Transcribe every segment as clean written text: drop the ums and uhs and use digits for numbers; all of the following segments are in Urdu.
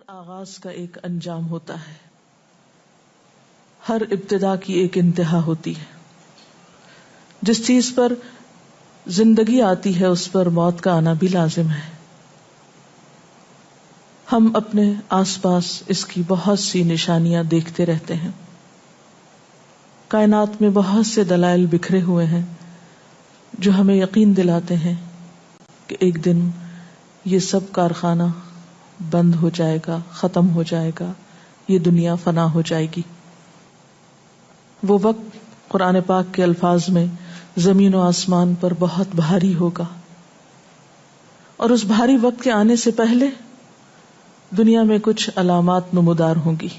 آغاز کا ایک انجام ہوتا ہے، ہر ابتدا کی ایک انتہا ہوتی ہے. جس چیز پر زندگی آتی ہے اس پر موت کا آنا بھی لازم ہے. ہم اپنے آس پاس اس کی بہت سی نشانیاں دیکھتے رہتے ہیں. کائنات میں بہت سے دلائل بکھرے ہوئے ہیں جو ہمیں یقین دلاتے ہیں کہ ایک دن یہ سب کارخانہ بند ہو جائے گا، ختم ہو جائے گا، یہ دنیا فنا ہو جائے گی. وہ وقت قرآن پاک کے الفاظ میں زمین و آسمان پر بہت بھاری ہوگا، اور اس بھاری وقت کے آنے سے پہلے دنیا میں کچھ علامات نمودار ہوں گی.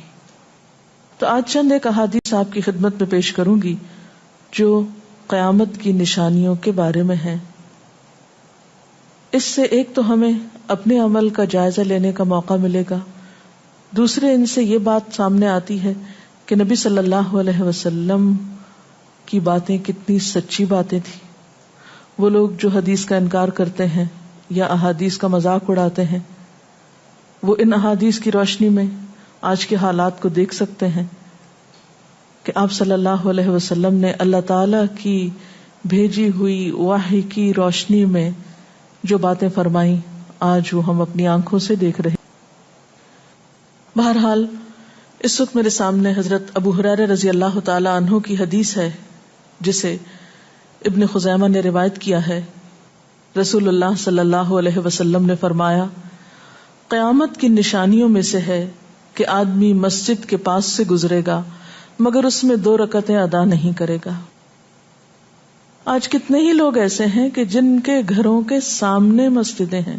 تو آج چند ایک احادیث آپ کی خدمت میں پیش کروں گی جو قیامت کی نشانیوں کے بارے میں ہیں. اس سے ایک تو ہمیں اپنے عمل کا جائزہ لینے کا موقع ملے گا، دوسرے ان سے یہ بات سامنے آتی ہے کہ نبی صلی اللہ علیہ وسلم کی باتیں کتنی سچی باتیں تھیں. وہ لوگ جو حدیث کا انکار کرتے ہیں یا احادیث کا مذاق اڑاتے ہیں، وہ ان احادیث کی روشنی میں آج کے حالات کو دیکھ سکتے ہیں کہ آپ صلی اللہ علیہ وسلم نے اللہ تعالی کی بھیجی ہوئی وحی کی روشنی میں جو باتیں فرمائیں آج وہ ہم اپنی آنکھوں سے دیکھ رہے ہیں. بہرحال اس وقت میرے سامنے حضرت ابو ہریرہ رضی اللہ تعالی عنہ کی حدیث ہے جسے ابن خزیمہ نے روایت کیا ہے. رسول اللہ صلی اللہ علیہ وسلم نے فرمایا، قیامت کی نشانیوں میں سے ہے کہ آدمی مسجد کے پاس سے گزرے گا مگر اس میں 2 رکعتیں ادا نہیں کرے گا. آج کتنے ہی لوگ ایسے ہیں کہ جن کے گھروں کے سامنے مسجدیں ہیں،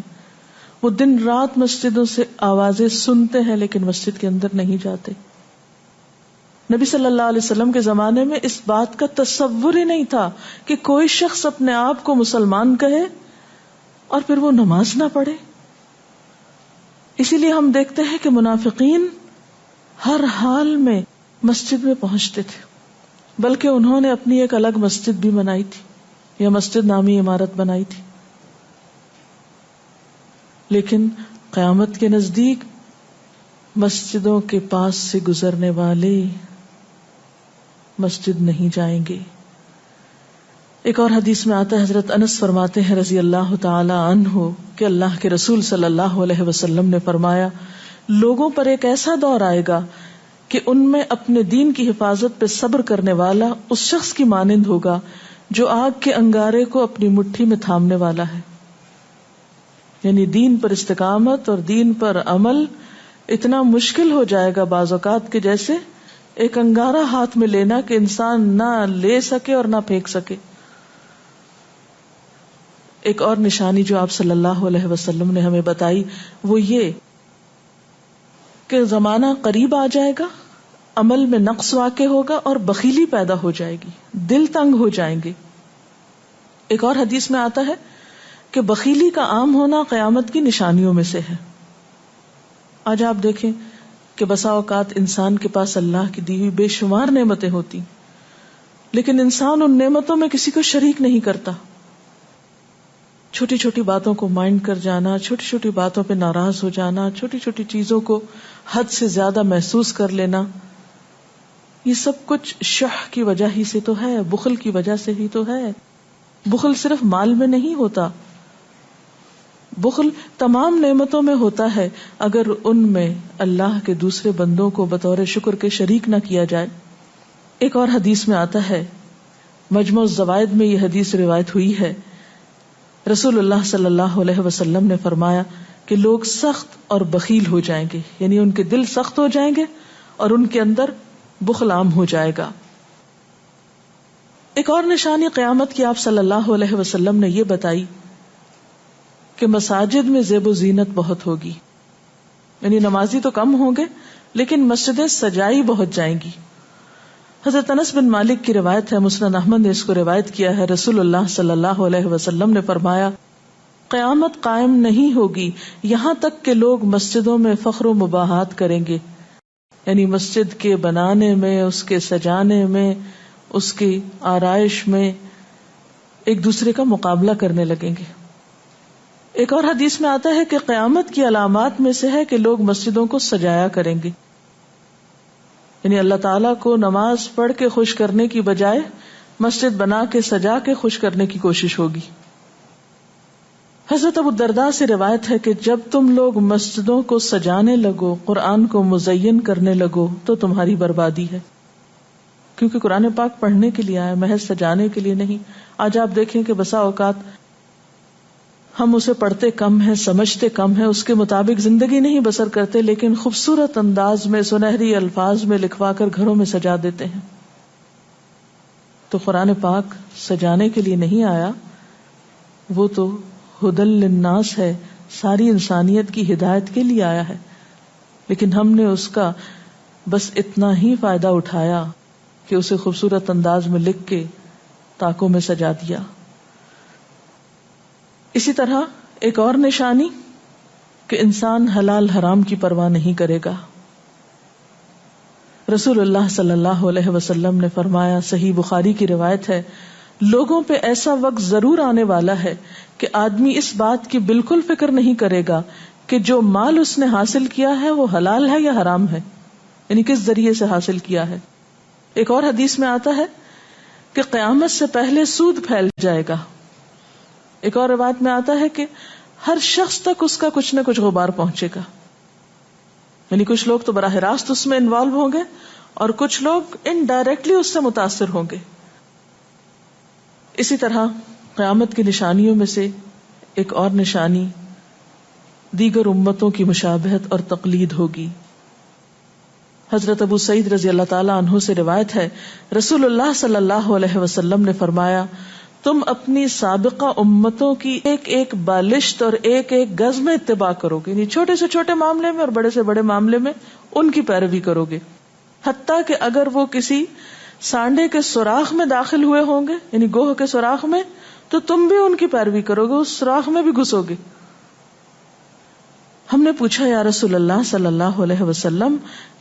وہ دن رات مسجدوں سے آوازیں سنتے ہیں لیکن مسجد کے اندر نہیں جاتے. نبی صلی اللہ علیہ وسلم کے زمانے میں اس بات کا تصور ہی نہیں تھا کہ کوئی شخص اپنے آپ کو مسلمان کہے اور پھر وہ نماز نہ پڑھے. اسی لیے ہم دیکھتے ہیں کہ منافقین ہر حال میں مسجد میں پہنچتے تھے، بلکہ انہوں نے اپنی ایک الگ مسجد بھی بنائی تھی یا مسجد نامی عمارت بنائی تھی. لیکن قیامت کے نزدیک مسجدوں کے پاس سے گزرنے والے مسجد نہیں جائیں گے. ایک اور حدیث میں آتا ہے، حضرت انس فرماتے ہیں رضی اللہ تعالی عنہ کہ اللہ کے رسول صلی اللہ علیہ وسلم نے فرمایا، لوگوں پر ایک ایسا دور آئے گا کہ ان میں اپنے دین کی حفاظت پہ صبر کرنے والا اس شخص کی مانند ہوگا جو آگ کے انگارے کو اپنی مٹھی میں تھامنے والا ہے. یعنی دین پر استقامت اور دین پر عمل اتنا مشکل ہو جائے گا بعض اوقات کہ جیسے ایک انگارہ ہاتھ میں لینا کہ انسان نہ لے سکے اور نہ پھینک سکے. ایک اور نشانی جو آپ صلی اللہ علیہ وسلم نے ہمیں بتائی وہ یہ کہ زمانہ قریب آ جائے گا، عمل میں نقص واقع ہوگا اور بخیلی پیدا ہو جائے گی، دل تنگ ہو جائیں گے. ایک اور حدیث میں آتا ہے کہ بخیلی کا عام ہونا قیامت کی نشانیوں میں سے ہے. آج آپ دیکھیں کہ بسا اوقات انسان کے پاس اللہ کی دی ہوئی بے شمار نعمتیں ہوتی لیکن انسان ان نعمتوں میں کسی کو شریک نہیں کرتا. چھوٹی چھوٹی باتوں کو مائنڈ کر جانا، چھوٹی چھوٹی باتوں پہ ناراض ہو جانا، چھوٹی چھوٹی چیزوں کو حد سے زیادہ محسوس کر لینا، یہ سب کچھ شح کی وجہ ہی سے تو ہے، بخل کی وجہ سے ہی تو ہے. بخل صرف مال میں نہیں ہوتا، بخل تمام نعمتوں میں ہوتا ہے اگر ان میں اللہ کے دوسرے بندوں کو بطور شکر کے شریک نہ کیا جائے. ایک اور حدیث میں آتا ہے، مجموع الزوائد میں یہ حدیث روایت ہوئی ہے، رسول اللہ صلی اللہ علیہ وسلم نے فرمایا کہ لوگ سخت اور بخیل ہو جائیں گے، یعنی ان کے دل سخت ہو جائیں گے اور ان کے اندر بخل عام ہو جائے گا. ایک اور نشانی قیامت کی آپ صلی اللہ علیہ وسلم نے یہ بتائی کہ مساجد میں زیب و زینت بہت ہوگی، یعنی نمازی تو کم ہوں گے لیکن مسجدیں سجائی بہت جائیں گی. حضرت انس بن مالک کی روایت ہے، مسند احمد نے اس کو روایت کیا ہے، رسول اللہ صلی اللہ علیہ وسلم نے فرمایا، قیامت قائم نہیں ہوگی یہاں تک کہ لوگ مسجدوں میں فخر و مباحات کریں گے، یعنی مسجد کے بنانے میں، اس کے سجانے میں، اس کی آرائش میں ایک دوسرے کا مقابلہ کرنے لگیں گے. ایک اور حدیث میں آتا ہے کہ قیامت کی علامات میں سے ہے کہ لوگ مسجدوں کو سجایا کریں گے، یعنی اللہ تعالیٰ کو نماز پڑھ کے خوش کرنے کی بجائے مسجد بنا کے سجا کے خوش کرنے کی کوشش ہوگی۔ حضرت ابو الدرداء سے روایت ہے کہ جب تم لوگ مسجدوں کو سجانے لگو، قرآن کو مزین کرنے لگو تو تمہاری بربادی ہے، کیونکہ قرآن پاک پڑھنے کے لیے آیا، محض سجانے کے لیے نہیں۔ آج آپ دیکھیں کہ بسا اوقات ہم اسے پڑھتے کم ہیں، سمجھتے کم ہیں، اس کے مطابق زندگی نہیں بسر کرتے، لیکن خوبصورت انداز میں سنہری الفاظ میں لکھوا کر گھروں میں سجا دیتے ہیں۔ تو قرآن پاک سجانے کے لیے نہیں آیا، وہ تو ہدی للناس ہے، ساری انسانیت کی ہدایت کے لیے آیا ہے، لیکن ہم نے اس کا بس اتنا ہی فائدہ اٹھایا کہ اسے خوبصورت انداز میں لکھ کے تاکوں میں سجا دیا۔ اسی طرح ایک اور نشانی کہ انسان حلال حرام کی پرواہ نہیں کرے گا۔ رسول اللہ صلی اللہ علیہ وسلم نے فرمایا، صحیح بخاری کی روایت ہے، لوگوں پہ ایسا وقت ضرور آنے والا ہے کہ آدمی اس بات کی بالکل فکر نہیں کرے گا کہ جو مال اس نے حاصل کیا ہے وہ حلال ہے یا حرام ہے، یعنی کس ذریعے سے حاصل کیا ہے۔ ایک اور حدیث میں آتا ہے کہ قیامت سے پہلے سود پھیل جائے گا۔ ایک اور روایت میں آتا ہے کہ ہر شخص تک اس کا کچھ نہ کچھ غبار پہنچے گا، یعنی کچھ لوگ تو براہ راست اس میں انوالو ہوں گے اور کچھ لوگ انڈائریکٹلی اس سے متاثر ہوں گے۔ اسی طرح قیامت کی نشانیوں میں سے ایک اور نشانی دیگر امتوں کی مشابہت اور تقلید ہوگی۔ حضرت ابو سعید رضی اللہ تعالی عنہ سے روایت ہے، رسول اللہ صلی اللہ علیہ وسلم نے فرمایا، تم اپنی سابقہ امتوں کی ایک ایک بالشت اور ایک ایک گز میں اتباع کرو گے، یعنی چھوٹے سے چھوٹے معاملے میں اور بڑے سے بڑے معاملے میں ان کی پیروی کرو گے، حتیٰ کہ اگر وہ کسی سانڈے کے سوراخ میں داخل ہوئے ہوں گے، یعنی گوہ کے سوراخ میں، تو تم بھی ان کی پیروی کرو گے، اس سوراخ میں بھی گھسو گے۔ ہم نے پوچھا، یا رسول اللہ صلی اللہ علیہ وسلم،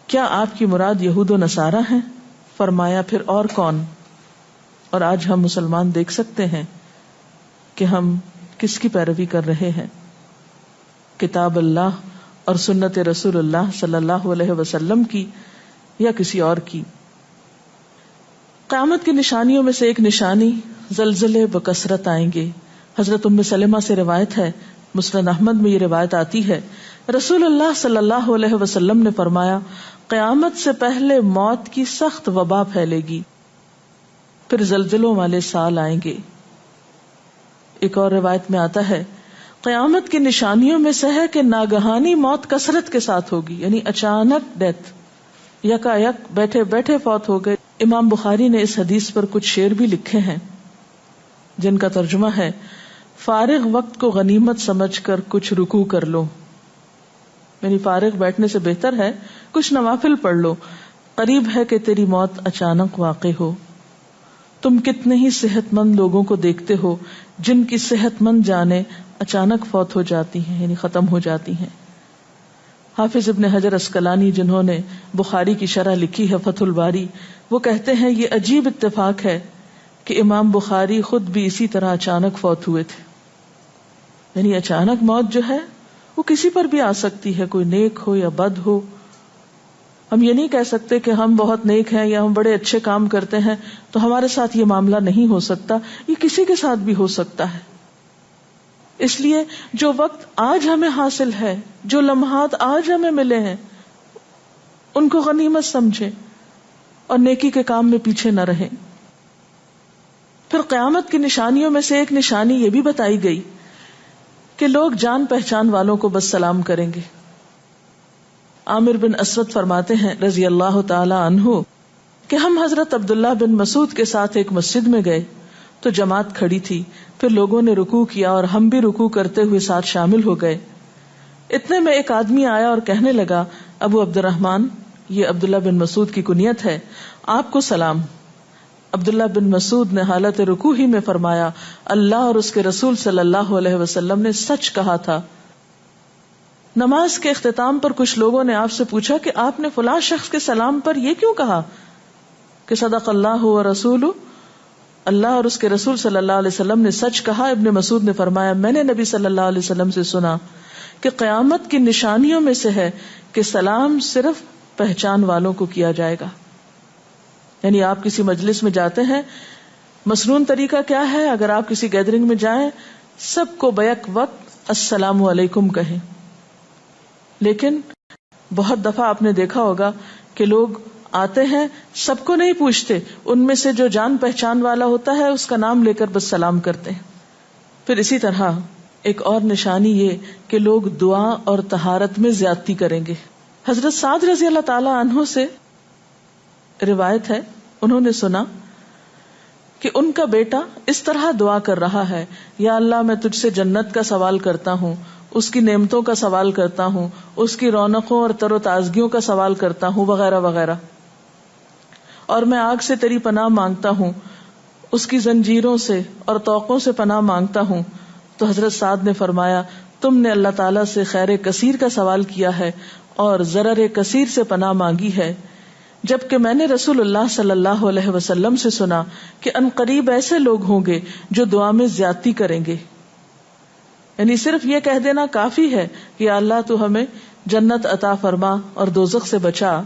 کیا آپ کی مراد یہود و نصارہ ہیں؟ فرمایا، پھر اور کون؟ اور آج ہم مسلمان دیکھ سکتے ہیں کہ ہم کس کی پیروی کر رہے ہیں، کتاب اللہ اور سنت رسول اللہ صلی اللہ علیہ وسلم کی یا کسی اور کی۔ قیامت کی نشانیوں میں سے ایک نشانی زلزلے بکثرت آئیں گے۔ حضرت ام سلمہ سے روایت ہے، مسند احمد میں یہ روایت آتی ہے، رسول اللہ صلی اللہ علیہ وسلم نے فرمایا، قیامت سے پہلے موت کی سخت وبا پھیلے گی، پھر زلزلوں والے سال آئیں گے۔ ایک اور روایت میں آتا ہے، قیامت کی نشانیوں میں سے ہے کہ ناگہانی موت کثرت کے ساتھ ہوگی، یعنی اچانک ڈیتھ، یکا یک بیٹھے بیٹھے فوت ہو گئے۔ امام بخاری نے اس حدیث پر کچھ شعر بھی لکھے ہیں جن کا ترجمہ ہے، فارغ وقت کو غنیمت سمجھ کر کچھ رکوع کر لو، یعنی فارغ بیٹھنے سے بہتر ہے کچھ نوافل پڑھ لو، قریب ہے کہ تیری موت اچانک واقع ہو۔ تم کتنے ہی صحت مند لوگوں کو دیکھتے ہو جن کی صحت مند جانیں اچانک فوت ہو جاتی ہیں، یعنی ختم ہو جاتی ہیں۔ حافظ ابن حجر عسقلانی جنہوں نے بخاری کی شرح لکھی ہے فتح الباری، وہ کہتے ہیں یہ عجیب اتفاق ہے کہ امام بخاری خود بھی اسی طرح اچانک فوت ہوئے تھے، یعنی اچانک موت جو ہے وہ کسی پر بھی آ سکتی ہے، کوئی نیک ہو یا بد ہو۔ ہم یہ نہیں کہہ سکتے کہ ہم بہت نیک ہیں یا ہم بڑے اچھے کام کرتے ہیں تو ہمارے ساتھ یہ معاملہ نہیں ہو سکتا، یہ کسی کے ساتھ بھی ہو سکتا ہے۔ اس لیے جو وقت آج ہمیں حاصل ہے، جو لمحات آج ہمیں ملے ہیں، ان کو غنیمت سمجھیں اور نیکی کے کام میں پیچھے نہ رہیں۔ پھر قیامت کی نشانیوں میں سے ایک نشانی یہ بھی بتائی گئی کہ لوگ جان پہچان والوں کو بس سلام کریں گے۔ عامر بن اسود فرماتے ہیں رضی اللہ تعالی عنہ کہ ہم حضرت عبداللہ بن مسعود کے ساتھ ایک مسجد میں گئے تو جماعت کھڑی تھی، پھر لوگوں نے رکوع کیا اور ہم بھی رکوع کرتے ہوئے ساتھ شامل ہو گئے۔ اتنے میں ایک آدمی آیا اور کہنے لگا، ابو عبد الرحمن، یہ عبداللہ بن مسعود کی کنیت ہے، آپ کو سلام۔ عبداللہ بن مسعود نے حالت رکوع ہی میں فرمایا، اللہ اور اس کے رسول صلی اللہ علیہ وسلم نے سچ کہا تھا۔ نماز کے اختتام پر کچھ لوگوں نے آپ سے پوچھا کہ آپ نے فلاں شخص کے سلام پر یہ کیوں کہا کہ صدق اللہ و رسولہ، اللہ اور اس کے رسول صلی اللہ علیہ وسلم نے سچ کہا۔ ابن مسعود نے فرمایا میں نے نبی صلی اللہ علیہ وسلم سے سنا کہ قیامت کی نشانیوں میں سے ہے کہ سلام صرف پہچان والوں کو کیا جائے گا۔ یعنی آپ کسی مجلس میں جاتے ہیں، مسنون طریقہ کیا ہے؟ اگر آپ کسی گیدرنگ میں جائیں سب کو بیک وقت السلام علیکم کہیں، لیکن بہت دفعہ آپ نے دیکھا ہوگا کہ لوگ آتے ہیں سب کو نہیں پوچھتے، ان میں سے جو جان پہچان والا ہوتا ہے اس کا نام لے کر بس سلام کرتے ہیں۔ پھر اسی طرح ایک اور نشانی یہ کہ لوگ دعا اور طہارت میں زیادتی کریں گے۔ حضرت سعد رضی اللہ تعالی عنہ سے روایت ہے، انہوں نے سنا کہ ان کا بیٹا اس طرح دعا کر رہا ہے، یا اللہ میں تجھ سے جنت کا سوال کرتا ہوں، اس کی نعمتوں کا سوال کرتا ہوں، اس کی رونقوں اور تر و تازگیوں کا سوال کرتا ہوں، وغیرہ وغیرہ، اور میں آگ سے تیری پناہ مانگتا ہوں، اس کی زنجیروں سے اور طوقوں سے پناہ مانگتا ہوں۔ تو حضرت سعد نے فرمایا تم نے اللہ تعالیٰ سے خیر کثیر کا سوال کیا ہے اور ضرر کثیر سے پناہ مانگی ہے، جبکہ میں نے رسول اللہ صلی اللہ علیہ وسلم سے سنا کہ ان قریب ایسے لوگ ہوں گے جو دعا میں زیادتی کریں گے۔ یعنی صرف یہ کہہ دینا کافی ہے کہ یا اللہ تو ہمیں جنت عطا فرما اور دوزخ سے بچا،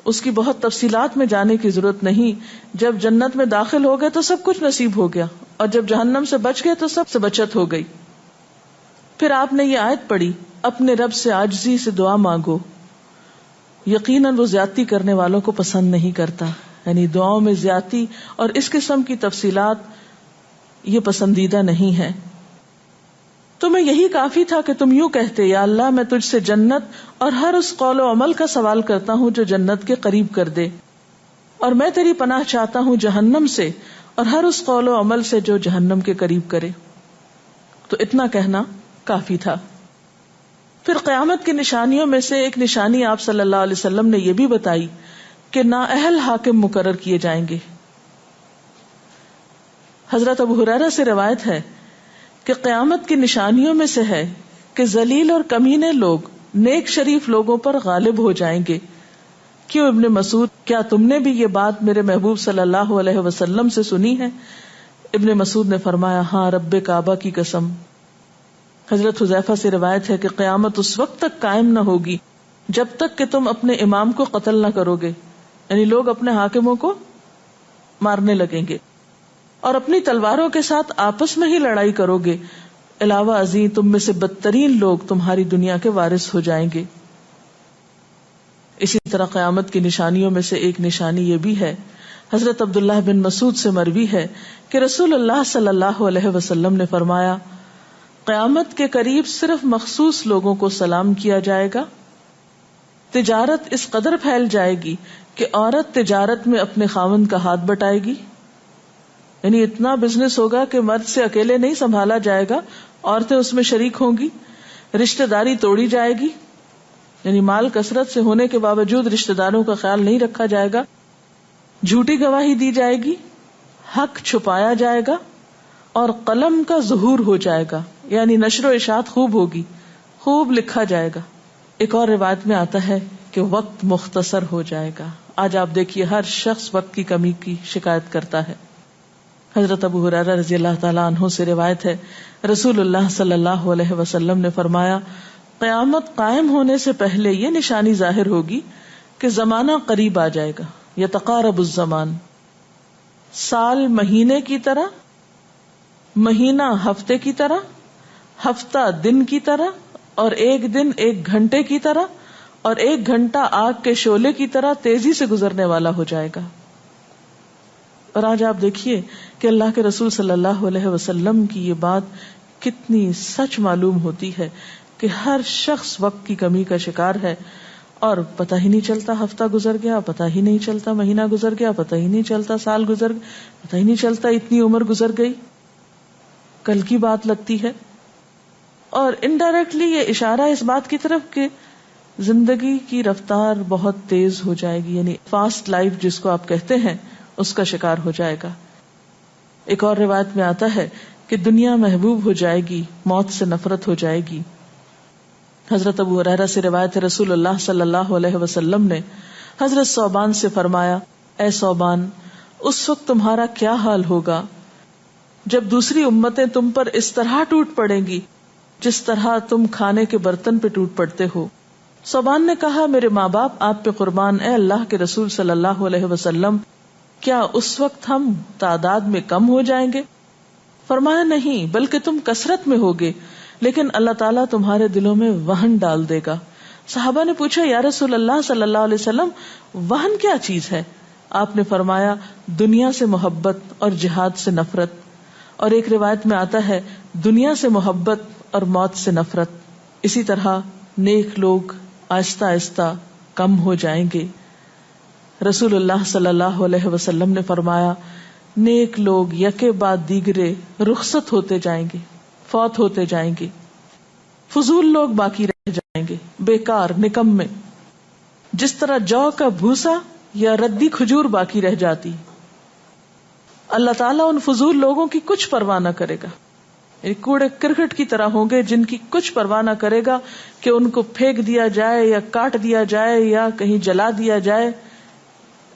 اس کی بہت تفصیلات میں جانے کی ضرورت نہیں۔ جب جنت میں داخل ہو گئے تو سب کچھ نصیب ہو گیا، اور جب جہنم سے بچ گئے تو سب سے بچت ہو گئی۔ پھر آپ نے یہ آیت پڑھی اپنے رب سے عاجزی سے دعا مانگو، یقیناً وہ زیادتی کرنے والوں کو پسند نہیں کرتا۔ یعنی دعاؤں میں زیادتی اور اس قسم کی تفصیلات یہ پسندیدہ نہیں ہے۔ تمہیں یہی کافی تھا کہ تم یوں کہتے یا اللہ میں تجھ سے جنت اور ہر اس قول و عمل کا سوال کرتا ہوں جو جنت کے قریب کر دے، اور میں تیری پناہ چاہتا ہوں جہنم سے اور ہر اس قول و عمل سے جو جہنم کے قریب کرے۔ تو اتنا کہنا کافی تھا۔ پھر قیامت کی نشانیوں میں سے ایک نشانی آپ صلی اللہ علیہ وسلم نے یہ بھی بتائی کہ نااہل حاکم مقرر کیے جائیں گے۔ حضرت ابو ہریرہ سے روایت ہے کہ قیامت کی نشانیوں میں سے ہے کہ ذلیل اور کمینے لوگ نیک شریف لوگوں پر غالب ہو جائیں گے۔ کیوں ابن مسعود، کیا تم نے بھی یہ بات میرے محبوب صلی اللہ علیہ وسلم سے سنی ہے؟ ابن مسعود نے فرمایا ہاں رب کعبہ کی قسم۔ حضرت حذیفہ سے روایت ہے کہ قیامت اس وقت تک قائم نہ ہوگی جب تک کہ تم اپنے امام کو قتل نہ کرو گے، یعنی لوگ اپنے حاکموں کو مارنے لگیں گے اور اپنی تلواروں کے ساتھ آپس میں ہی لڑائی کرو گے، علاوہ ازیں تم میں سے بدترین لوگ تمہاری دنیا کے وارث ہو جائیں گے۔ اسی طرح قیامت کی نشانیوں میں سے ایک نشانی یہ بھی ہے، حضرت عبداللہ بن مسعود سے مروی ہے کہ رسول اللہ صلی اللہ علیہ وسلم نے فرمایا قیامت کے قریب صرف مخصوص لوگوں کو سلام کیا جائے گا، تجارت اس قدر پھیل جائے گی کہ عورت تجارت میں اپنے خاوند کا ہاتھ بٹائے گی، یعنی اتنا بزنس ہوگا کہ مرد سے اکیلے نہیں سنبھالا جائے گا، عورتیں اس میں شریک ہوں گی، رشتہ داری توڑی جائے گی، یعنی مال کثرت سے ہونے کے باوجود رشتہ داروں کا خیال نہیں رکھا جائے گا، جھوٹی گواہی دی جائے گی، حق چھپایا جائے گا، اور قلم کا ظہور ہو جائے گا، یعنی نشر و اشاعت خوب ہوگی، خوب لکھا جائے گا۔ ایک اور روایت میں آتا ہے کہ وقت مختصر ہو جائے گا۔ آج آپ دیکھیے ہر شخص وقت کی کمی کی شکایت کرتا ہے۔ حضرت ابو ہریرہ رضی اللہ تعالیٰ عنہ سے روایت ہے رسول اللہ صلی اللہ علیہ وسلم نے فرمایا قیامت قائم ہونے سے پہلے یہ نشانی ظاہر ہوگی کہ زمانہ قریب آ جائے گا، یتقارب الزمان، سال مہینے کی طرح، مہینہ ہفتے کی طرح، ہفتہ دن کی طرح، اور ایک دن ایک گھنٹے کی طرح، اور ایک گھنٹہ آگ کے شعلے کی طرح تیزی سے گزرنے والا ہو جائے گا۔ اور آج آپ دیکھیے کہ اللہ کے رسول صلی اللہ علیہ وسلم کی یہ بات کتنی سچ معلوم ہوتی ہے کہ ہر شخص وقت کی کمی کا شکار ہے، اور پتہ ہی نہیں چلتا ہفتہ گزر گیا، پتہ ہی نہیں چلتا مہینہ گزر گیا، پتہ ہی نہیں چلتا سال گزر گیا، پتہ ہی نہیں چلتا اتنی عمر گزر گئی، کل کی بات لگتی ہے۔ اور انڈائریکٹلی یہ اشارہ اس بات کی طرف کہ زندگی کی رفتار بہت تیز ہو جائے گی، یعنی فاسٹ لائف جس کو آپ کہتے ہیں اس کا شکار ہو جائے گا۔ ایک اور روایت میں آتا ہے کہ دنیا محبوب ہو جائے گی، موت سے نفرت ہو جائے گی۔ حضرت ابو ہریرہ سے روایت ہے رسول اللہ صلی اللہ علیہ وسلم نے حضرت ثوبان سے فرمایا اے ثوبان، اس وقت تمہارا کیا حال ہوگا جب دوسری امتیں تم پر اس طرح ٹوٹ پڑیں گی جس طرح تم کھانے کے برتن پہ ٹوٹ پڑتے ہو. صوبان نے کہا میرے ماں باپ آپ پہ قربان، اے اللہ کے رسول صلی اللہ علیہ وسلم، کیا اس وقت ہم تعداد میں کم ہو جائیں گے؟ فرمایا نہیں، بلکہ تم کثرت میں ہوگے، لیکن اللہ تعالیٰ تمہارے دلوں میں وہن ڈال دے گا. صحابہ نے پوچھا یا رسول اللہ صلی اللہ علیہ وسلم وہن کیا چیز ہے؟ آپ نے فرمایا دنیا سے محبت اور جہاد سے نفرت، اور ایک روایت میں آتا ہے دنیا سے محبت اور موت سے نفرت. اسی طرح نیک لوگ آہستہ آہستہ کم ہو جائیں گے. رسول اللہ صلی اللہ علیہ وسلم نے فرمایا نیک لوگ یکے بعد دیگرے رخصت ہوتے جائیں گے، فوت ہوتے جائیں گے. فضول لوگ باقی رہ جائیں گے، بیکار، نکمے، جس طرح جو کا بھوسا یا ردی کھجور باقی رہ جاتی. اللہ تعالیٰ ان فضول لوگوں کی کچھ پرواہ نہ کرے گا، کوڑے کرکٹ کی طرح ہوں گے جن کی کچھ پرواہ نہ کرے گا کہ ان کو پھینک دیا جائے یا کاٹ دیا جائے یا کہیں جلا دیا جائے.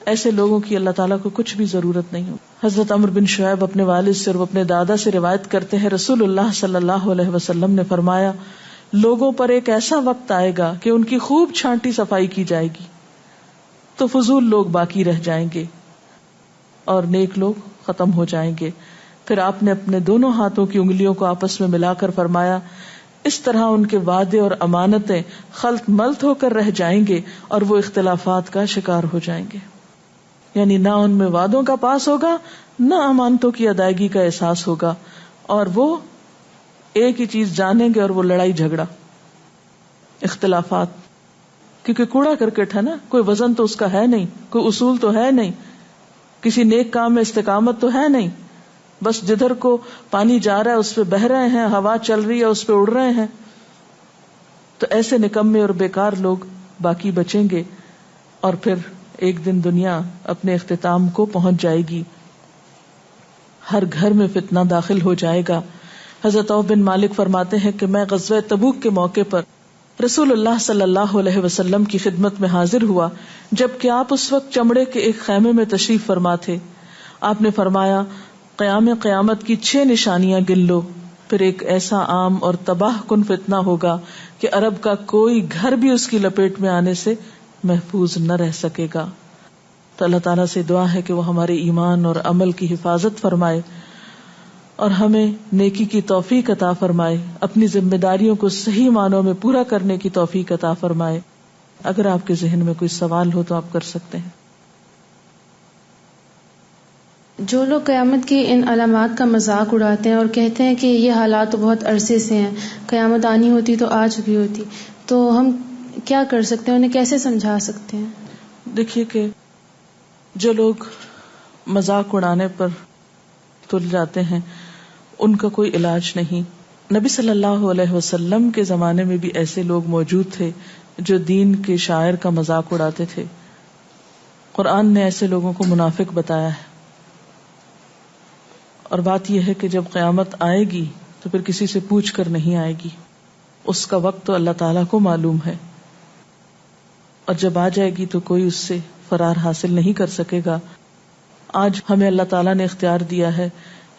ایسے لوگوں کی اللہ تعالیٰ کو کچھ بھی ضرورت نہیں ہو. حضرت عمرو بن شعیب اپنے والد سے اور اپنے دادا سے روایت کرتے ہیں رسول اللہ صلی اللہ علیہ وسلم نے فرمایا لوگوں پر ایک ایسا وقت آئے گا کہ ان کی خوب چھانٹی صفائی کی جائے گی تو فضول لوگ باقی رہ جائیں گے اور نیک لوگ ختم ہو جائیں گے. پھر آپ نے اپنے دونوں ہاتھوں کی انگلیوں کو آپس میں ملا کر فرمایا اس طرح ان کے وعدے اور امانتیں خلط ملط ہو کر رہ جائیں گے اور وہ اختلافات کا شکار ہو جائیں گے. یعنی نہ ان میں وعدوں کا پاس ہوگا نہ امانتوں کی ادائیگی کا احساس ہوگا، اور وہ ایک ہی چیز جانیں گے اور وہ لڑائی جھگڑا، اختلافات. کیونکہ کوڑا کرکٹ ہے نا، کوئی وزن تو اس کا ہے نہیں، کوئی اصول تو ہے نہیں، کسی نیک کام میں استقامت تو ہے نہیں، بس جدھر کو پانی جا رہا ہے اس پہ بہ رہے ہیں، ہوا چل رہی ہے اس پہ اڑ رہے ہیں. تو ایسے نکمے اور بیکار لوگ باقی بچیں گے اور پھر ایک دن دنیا اپنے اختتام کو پہنچ جائے گی. ہر گھر میں فتنہ داخل ہو جائے گا. حضرت عوف بن مالک فرماتے ہیں کہ میں غزوہ تبوک کے موقع پر رسول اللہ صلی اللہ علیہ وسلم کی خدمت میں حاضر ہوا جبکہ آپ اس وقت چمڑے کے ایک خیمے میں تشریف فرما تھے. آپ نے فرمایا قیامت کی 6 نشانیاں گن لو. پھر ایک ایسا عام اور تباہ کن فتنہ ہوگا کہ عرب کا کوئی گھر بھی اس کی لپیٹ میں آنے سے محفوظ نہ رہ سکے گا. تو اللہ تعالیٰ سے دعا ہے کہ وہ ہمارے ایمان اور عمل کی حفاظت فرمائے اور ہمیں نیکی کی توفیق عطا فرمائے، اپنی ذمہ داریوں کو صحیح معنوں میں پورا کرنے کی توفیق عطا فرمائے. اگر آپ کے ذہن میں کوئی سوال ہو تو آپ کر سکتے ہیں. جو لوگ قیامت کی ان علامات کا مذاق اڑاتے ہیں اور کہتے ہیں کہ یہ حالات تو بہت عرصے سے ہیں، قیامت آنی ہوتی تو آ چکی ہوتی، تو ہم کیا کر سکتے ہیں، انہیں کیسے سمجھا سکتے ہیں؟ دیکھیے کہ جو لوگ مذاق اڑانے پر تل جاتے ہیں ان کا کوئی علاج نہیں. نبی صلی اللہ علیہ وسلم کے زمانے میں بھی ایسے لوگ موجود تھے جو دین کے شاعر کا مذاق اڑاتے تھے. قرآن نے ایسے لوگوں کو منافق بتایا ہے. اور بات یہ ہے کہ جب قیامت آئے گی تو پھر کسی سے پوچھ کر نہیں آئے گی، اس کا وقت تو اللہ تعالیٰ کو معلوم ہے، اور جب آ جائے گی تو کوئی اس سے فرار حاصل نہیں کر سکے گا. آج ہمیں اللہ تعالیٰ نے اختیار دیا ہے،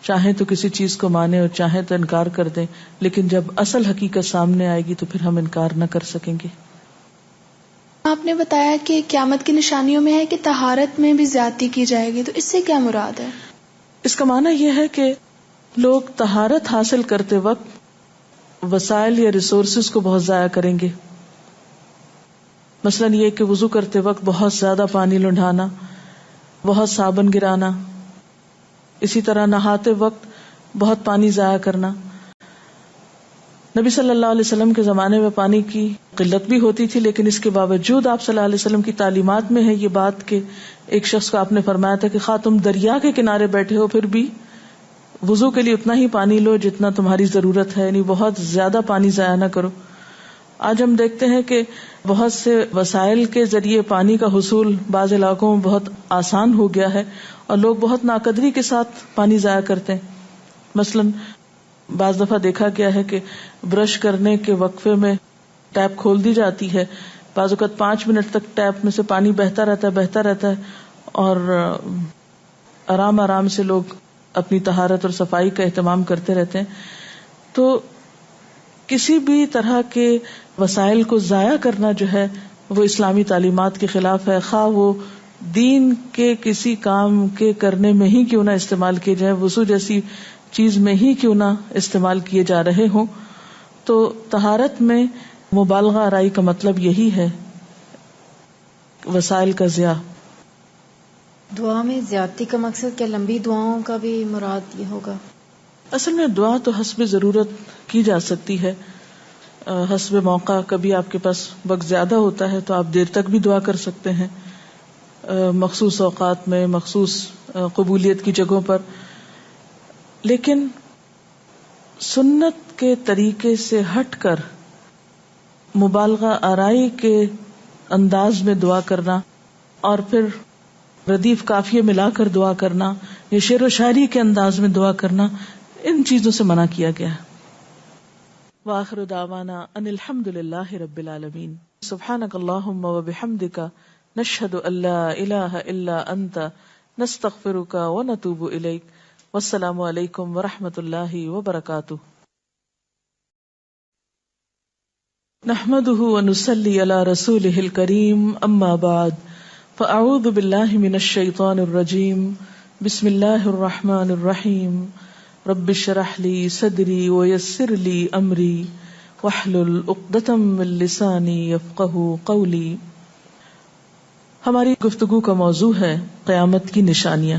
چاہیں تو کسی چیز کو مانیں اور چاہیں تو انکار کر دیں، لیکن جب اصل حقیقت سامنے آئے گی تو پھر ہم انکار نہ کر سکیں گے. آپ نے بتایا کہ قیامت کی نشانیوں میں ہے کہ طہارت میں بھی زیادتی کی جائے گی، تو اس سے کیا مراد ہے؟ اس کا معنی یہ ہے کہ لوگ طہارت حاصل کرتے وقت وسائل یا ریسورسز کو بہت ضائع کریں گے. مثلاً یہ کہ وضو کرتے وقت بہت زیادہ پانی لنڈھانا، بہت صابن گرانا، اسی طرح نہاتے وقت بہت پانی ضائع کرنا. نبی صلی اللہ علیہ وسلم کے زمانے میں پانی کی قلت بھی ہوتی تھی، لیکن اس کے باوجود آپ صلی اللہ علیہ وسلم کی تعلیمات میں ہے یہ بات کہ ایک شخص کو آپ نے فرمایا تھا کہ خواہ تم دریا کے کنارے بیٹھے ہو پھر بھی وضو کے لیے اتنا ہی پانی لو جتنا تمہاری ضرورت ہے، یعنی بہت زیادہ پانی ضائع نہ کرو. آج ہم دیکھتے ہیں کہ بہت سے وسائل کے ذریعے پانی کا حصول بعض علاقوں میں بہت آسان ہو گیا ہے اور لوگ بہت ناقدری کے ساتھ پانی ضائع کرتے ہیں. مثلاً بعض دفعہ دیکھا گیا ہے کہ برش کرنے کے وقفے میں ٹیپ کھول دی جاتی ہے، بعض اوقات 5 منٹ تک ٹیپ میں سے پانی بہتا رہتا ہے اور آرام آرام سے لوگ اپنی طہارت اور صفائی کا اہتمام کرتے رہتے ہیں. تو کسی بھی طرح کے وسائل کو ضائع کرنا جو ہے وہ اسلامی تعلیمات کے خلاف ہے، خواہ وہ دین کے کسی کام کے کرنے میں ہی کیوں نہ استعمال کیے جائے، وضو جیسی چیز میں ہی کیوں نہ استعمال کیے جا رہے ہوں. تو طہارت میں مبالغہ آرائی کا مطلب یہی ہے، وسائل کا ضیاع. دعا میں زیادتی کا مقصد کیا لمبی دعاؤں کا بھی مراد یہ ہوگا؟ اصل میں دعا تو حسب ضرورت کی جا سکتی ہے، حسب موقع. کبھی آپ کے پاس وقت زیادہ ہوتا ہے تو آپ دیر تک بھی دعا کر سکتے ہیں، مخصوص اوقات میں، مخصوص قبولیت کی جگہوں پر. لیکن سنت کے طریقے سے ہٹ کر مبالغہ آرائی کے انداز میں دعا کرنا اور پھر ردیف قافیے ملا کر دعا کرنا یا شعر و شاعری کے انداز میں دعا کرنا، ان چیزوں سے منع کیا گیا. وآخر دعوانا ان الحمد للہ رب العالمین. سبحانک اللہم وبحمدک نشہد ان لا الہ الا انت نستغفرک ونتوب الیک. والسلام علیکم ورحمۃ اللہ وبرکاتہ. نحمده ونصلی علی رسولہ الکریم. اما بعد فاعوذ باللہ من الشیطان الرجیم. بسم اللہ الرحمن الرحیم. رب اشرح لی صدری ویسر لی امری واحلل عقدۃ من لسانی یفقہوا قولی. ہماری گفتگو کا موضوع ہے قیامت کی نشانیاں.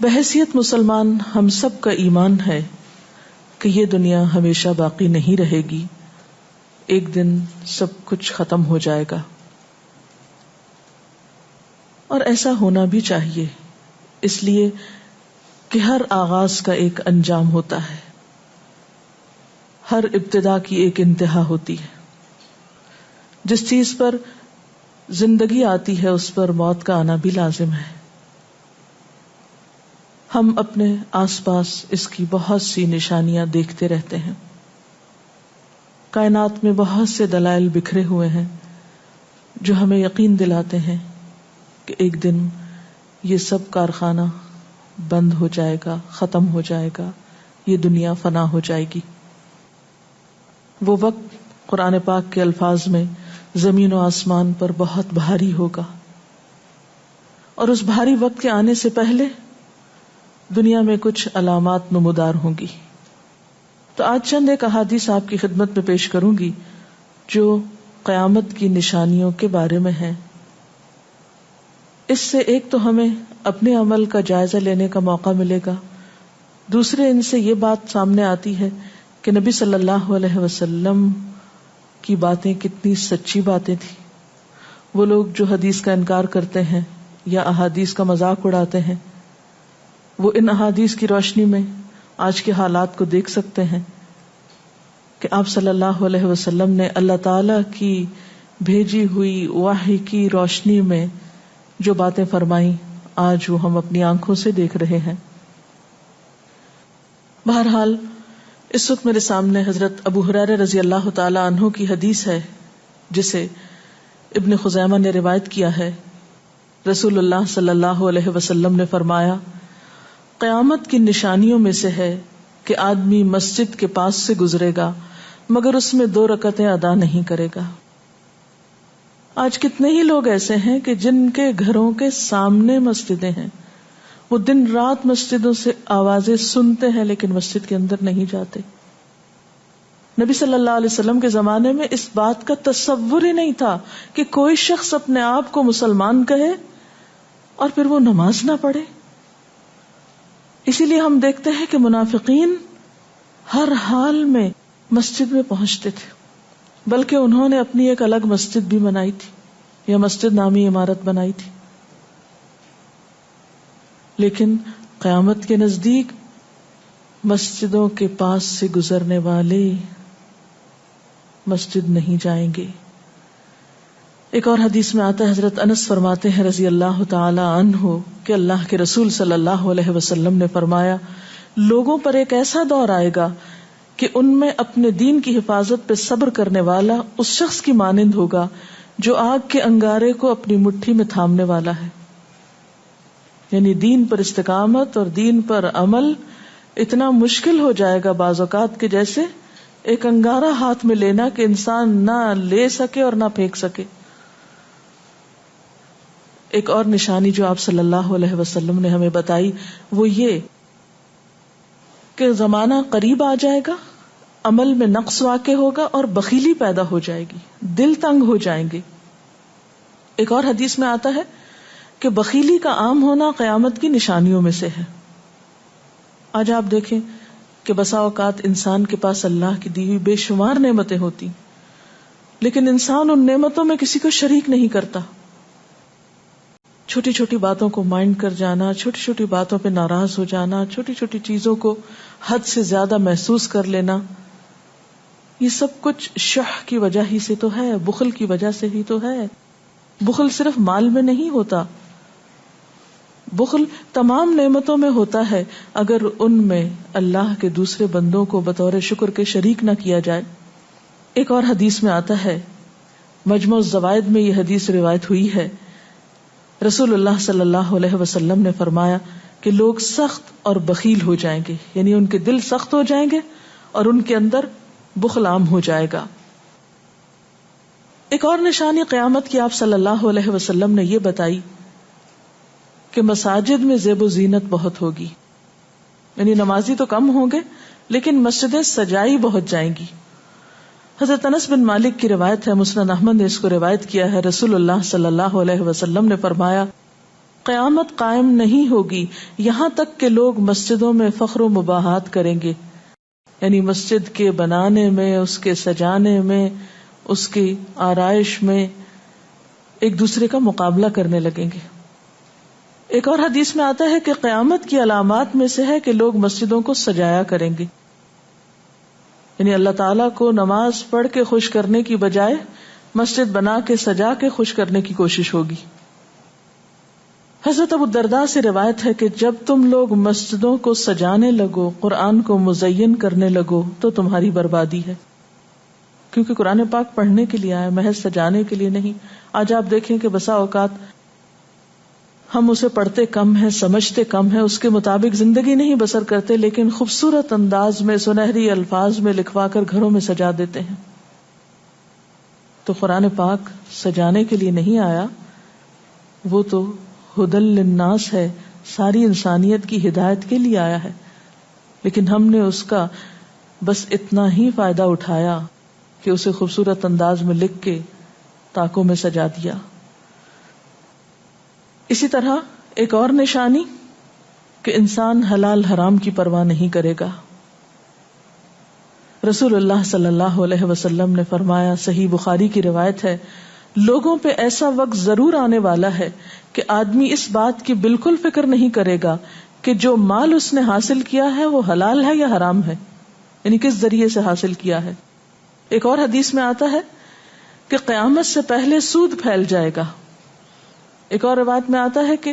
بحیثیت مسلمان ہم سب کا ایمان ہے کہ یہ دنیا ہمیشہ باقی نہیں رہے گی، ایک دن سب کچھ ختم ہو جائے گا، اور ایسا ہونا بھی چاہیے، اس لیے کہ ہر آغاز کا ایک انجام ہوتا ہے، ہر ابتدا کی ایک انتہا ہوتی ہے. جس چیز پر زندگی آتی ہے اس پر موت کا آنا بھی لازم ہے. ہم اپنے آس پاس اس کی بہت سی نشانیاں دیکھتے رہتے ہیں. کائنات میں بہت سے دلائل بکھرے ہوئے ہیں جو ہمیں یقین دلاتے ہیں کہ ایک دن یہ سب کارخانہ بند ہو جائے گا، ختم ہو جائے گا، یہ دنیا فنا ہو جائے گی. وہ وقت قرآن پاک کے الفاظ میں زمین و آسمان پر بہت بھاری ہوگا، اور اس بھاری وقت کے آنے سے پہلے دنیا میں کچھ علامات نمودار ہوں گی. تو آج چند ایک احادیث آپ کی خدمت میں پیش کروں گی جو قیامت کی نشانیوں کے بارے میں ہیں. اس سے ایک تو ہمیں اپنے عمل کا جائزہ لینے کا موقع ملے گا، دوسرے ان سے یہ بات سامنے آتی ہے کہ نبی صلی اللہ علیہ وسلم کی باتیں کتنی سچی باتیں تھیں. وہ لوگ جو حدیث کا انکار کرتے ہیں یا احادیث کا مذاق اڑاتے ہیں، وہ ان احادیث کی روشنی میں آج کے حالات کو دیکھ سکتے ہیں کہ آپ صلی اللہ علیہ وسلم نے اللہ تعالی کی بھیجی ہوئی وحی کی روشنی میں جو باتیں فرمائیں آج وہ ہم اپنی آنکھوں سے دیکھ رہے ہیں. بہرحال اس وقت میرے سامنے حضرت ابو ہریرہ رضی اللہ تعالی عنہ کی حدیث ہے جسے ابن خزیمہ نے روایت کیا ہے. رسول اللہ صلی اللہ علیہ وسلم نے فرمایا، قیامت کی نشانیوں میں سے ہے کہ آدمی مسجد کے پاس سے گزرے گا مگر اس میں 2 رکعتیں ادا نہیں کرے گا. آج کتنے ہی لوگ ایسے ہیں کہ جن کے گھروں کے سامنے مسجدیں ہیں، وہ دن رات مسجدوں سے آوازیں سنتے ہیں لیکن مسجد کے اندر نہیں جاتے. نبی صلی اللہ علیہ وسلم کے زمانے میں اس بات کا تصور ہی نہیں تھا کہ کوئی شخص اپنے آپ کو مسلمان کہے اور پھر وہ نماز نہ پڑھے. اسی لیے ہم دیکھتے ہیں کہ منافقین ہر حال میں مسجد میں پہنچتے تھے، بلکہ انہوں نے اپنی ایک الگ مسجد بھی بنائی تھی یا مسجد نامی عمارت بنائی تھی. لیکن قیامت کے نزدیک مسجدوں کے پاس سے گزرنے والے مسجد نہیں جائیں گے. ایک اور حدیث میں آتا ہے، حضرت انس فرماتے ہیں رضی اللہ تعالی عنہ کہ اللہ کے رسول صلی اللہ علیہ وسلم نے فرمایا، لوگوں پر ایک ایسا دور آئے گا کہ ان میں اپنے دین کی حفاظت پہ صبر کرنے والا اس شخص کی مانند ہوگا جو آگ کے انگارے کو اپنی مٹھی میں تھامنے والا ہے. یعنی دین پر استقامت اور دین پر عمل اتنا مشکل ہو جائے گا بعض اوقات کہ جیسے ایک انگارہ ہاتھ میں لینا کہ انسان نہ لے سکے اور نہ پھینک سکے. ایک اور نشانی جو آپ صلی اللہ علیہ وسلم نے ہمیں بتائی وہ یہ کہ زمانہ قریب آ جائے گا، عمل میں نقص واقع ہوگا اور بخیلی پیدا ہو جائے گی، دل تنگ ہو جائیں گے. ایک اور حدیث میں آتا ہے کہ بخیلی کا عام ہونا قیامت کی نشانیوں میں سے ہے. آج آپ دیکھیں کہ بسا اوقات انسان کے پاس اللہ کی دی ہوئی بے شمار نعمتیں ہوتی لیکن انسان ان نعمتوں میں کسی کو شریک نہیں کرتا. چھوٹی چھوٹی باتوں کو مائنڈ کر جانا، چھوٹی چھوٹی باتوں پہ ناراض ہو جانا، چھوٹی چھوٹی چیزوں کو حد سے زیادہ محسوس کر لینا، یہ سب کچھ شح کی وجہ ہی سے تو ہے، بخل کی وجہ سے ہی تو ہے. بخل صرف مال میں نہیں ہوتا، بخل تمام نعمتوں میں ہوتا ہے اگر ان میں اللہ کے دوسرے بندوں کو بطور شکر کے شریک نہ کیا جائے. ایک اور حدیث میں آتا ہے، مجموع الزوائد میں یہ حدیث روایت ہوئی ہے، رسول اللہ صلی اللہ علیہ وسلم نے فرمایا کہ لوگ سخت اور بخیل ہو جائیں گے، یعنی ان کے دل سخت ہو جائیں گے اور ان کے اندر بخل عام ہو جائے گا. ایک اور نشانی قیامت کی آپ صلی اللہ علیہ وسلم نے یہ بتائی کہ مساجد میں زیب و زینت بہت ہوگی، یعنی نمازی تو کم ہوں گے لیکن مسجدیں سجائی بہت جائیں گی. حضرت انس بن مالک کی روایت ہے، مسند احمد نے اس کو روایت کیا ہے، رسول اللہ صلی اللہ علیہ وسلم نے فرمایا قیامت قائم نہیں ہوگی یہاں تک کہ لوگ مسجدوں میں فخر و مباحات کریں گے، یعنی مسجد کے بنانے میں، اس کے سجانے میں، اس کی آرائش میں ایک دوسرے کا مقابلہ کرنے لگیں گے. ایک اور حدیث میں آتا ہے کہ قیامت کی علامات میں سے ہے کہ لوگ مسجدوں کو سجایا کریں گے، یعنی اللہ تعالیٰ کو نماز پڑھ کے خوش کرنے کی بجائے مسجد بنا کے سجا کے خوش کرنے کی کوشش ہوگی. حضرت ابو الدرداء سے روایت ہے کہ جب تم لوگ مسجدوں کو سجانے لگو، قرآن کو مزین کرنے لگو تو تمہاری بربادی ہے، کیونکہ قرآن پاک پڑھنے کے لیے آیا، محض سجانے کے لیے نہیں. آج آپ دیکھیں کہ بسا اوقات ہم اسے پڑھتے کم ہیں، سمجھتے کم ہیں، اس کے مطابق زندگی نہیں بسر کرتے، لیکن خوبصورت انداز میں سنہری الفاظ میں لکھوا کر گھروں میں سجا دیتے ہیں. تو قرآن پاک سجانے کے لیے نہیں آیا، وہ تو ہدی للناس ہے، ساری انسانیت کی ہدایت کے لیے آیا ہے، لیکن ہم نے اس کا بس اتنا ہی فائدہ اٹھایا کہ اسے خوبصورت انداز میں لکھ کے تاکوں میں سجا دیا. اسی طرح ایک اور نشانی کہ انسان حلال حرام کی پرواہ نہیں کرے گا. رسول اللہ صلی اللہ علیہ وسلم نے فرمایا، صحیح بخاری کی روایت ہے، لوگوں پہ ایسا وقت ضرور آنے والا ہے کہ آدمی اس بات کی بالکل فکر نہیں کرے گا کہ جو مال اس نے حاصل کیا ہے وہ حلال ہے یا حرام ہے، یعنی کس ذریعے سے حاصل کیا ہے. ایک اور حدیث میں آتا ہے کہ قیامت سے پہلے سود پھیل جائے گا. ایک اور روایت میں آتا ہے کہ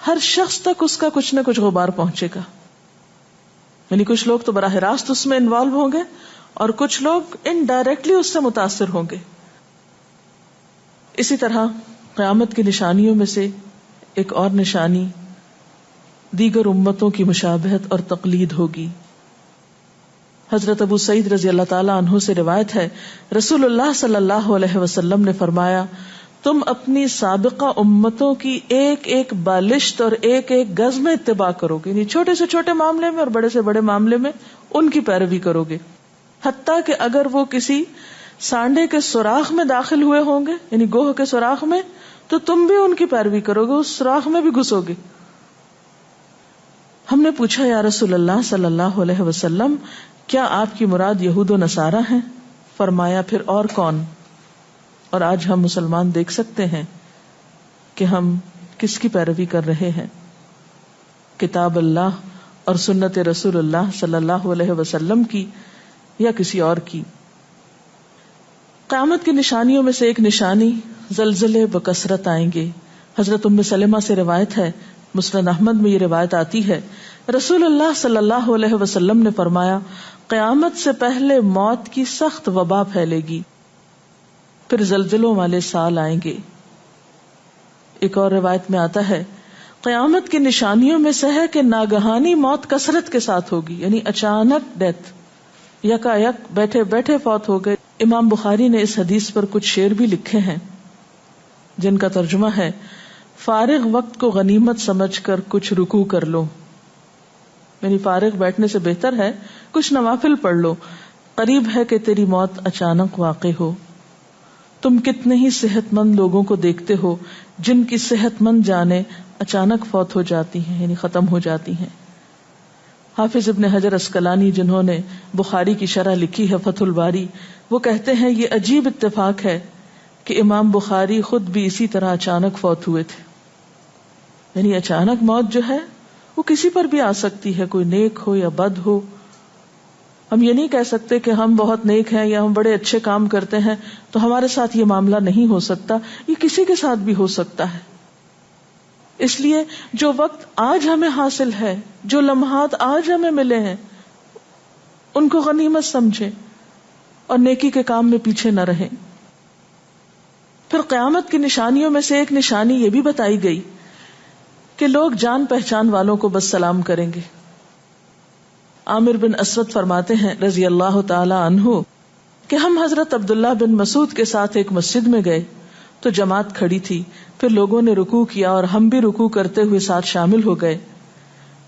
ہر شخص تک اس کا کچھ نہ کچھ غبار پہنچے گا، یعنی کچھ لوگ تو براہ راست اس میں انوالو ہوں گے اور کچھ لوگ انڈائریکٹلی اس سے متاثر ہوں گے. اسی طرح قیامت کی نشانیوں میں سے ایک اور نشانی دیگر امتوں کی مشابہت اور تقلید ہوگی. حضرت ابو سعید رضی اللہ تعالی عنہ سے روایت ہے، رسول اللہ صلی اللہ علیہ وسلم نے فرمایا، تم اپنی سابقہ امتوں کی ایک ایک بالشت اور ایک ایک گز میں اتباع کرو گے، یعنی چھوٹے سے چھوٹے معاملے میں اور بڑے سے بڑے معاملے میں ان کی پیروی کرو گے، حتیٰ کہ اگر وہ کسی سانڈے کے سوراخ میں داخل ہوئے ہوں گے، یعنی گوہ کے سوراخ میں، تو تم بھی ان کی پیروی کرو گے، اس سوراخ میں بھی گھسو گے. ہم نے پوچھا، یا رسول اللہ صلی اللہ علیہ وسلم، کیا آپ کی مراد یہود و نصارہ ہیں؟ فرمایا، پھر اور کون؟ اور آج ہم مسلمان دیکھ سکتے ہیں کہ ہم کس کی پیروی کر رہے ہیں، کتاب اللہ اور سنت رسول اللہ صلی اللہ علیہ وسلم کی یا کسی اور کی. قیامت کی نشانیوں میں سے ایک نشانی زلزلے بکثرت آئیں گے. حضرت ام سلمہ سے روایت ہے، مسند احمد میں یہ روایت آتی ہے، رسول اللہ صلی اللہ علیہ وسلم نے فرمایا، قیامت سے پہلے موت کی سخت وبا پھیلے گی، پھر زلزلوں والے سال آئیں گے. ایک اور روایت میں آتا ہے، قیامت کی نشانیوں میں سے ہے کہ ناگہانی موت کثرت کے ساتھ ہوگی، یعنی اچانک ڈیتھ، یکا یک بیٹھے بیٹھے فوت ہو گئے. امام بخاری نے اس حدیث پر کچھ شعر بھی لکھے ہیں جن کا ترجمہ ہے: فارغ وقت کو غنیمت سمجھ کر کچھ رکوع کر لو، یعنی فارغ بیٹھنے سے بہتر ہے کچھ نوافل پڑھ لو، قریب ہے کہ تیری موت اچانک واقع ہو. تم کتنے ہی صحت مند لوگوں کو دیکھتے ہو جن کی صحت مند جانیں اچانک فوت ہو جاتی ہیں، یعنی ختم ہو جاتی ہیں. حافظ ابن حجر عسقلانی جنہوں نے بخاری کی شرح لکھی ہے فتح الباری، وہ کہتے ہیں یہ عجیب اتفاق ہے کہ امام بخاری خود بھی اسی طرح اچانک فوت ہوئے تھے. یعنی اچانک موت جو ہے وہ کسی پر بھی آ سکتی ہے، کوئی نیک ہو یا بد ہو. ہم یہ نہیں کہہ سکتے کہ ہم بہت نیک ہیں یا ہم بڑے اچھے کام کرتے ہیں تو ہمارے ساتھ یہ معاملہ نہیں ہو سکتا، یہ کسی کے ساتھ بھی ہو سکتا ہے. اس لیے جو وقت آج ہمیں حاصل ہے، جو لمحات آج ہمیں ملے ہیں، ان کو غنیمت سمجھیں اور نیکی کے کام میں پیچھے نہ رہیں. پھر قیامت کی نشانیوں میں سے ایک نشانی یہ بھی بتائی گئی کہ لوگ جان پہچان والوں کو بس سلام کریں گے. عامر بن اسود فرماتے ہیں رضی اللہ تعالی عنہ کہ ہم حضرت عبداللہ بن مسعود کے ساتھ ایک مسجد میں گئے تو جماعت کھڑی تھی، پھر لوگوں نے رکوع کیا اور ہم بھی رکوع کرتے ہوئے ساتھ شامل ہو گئے.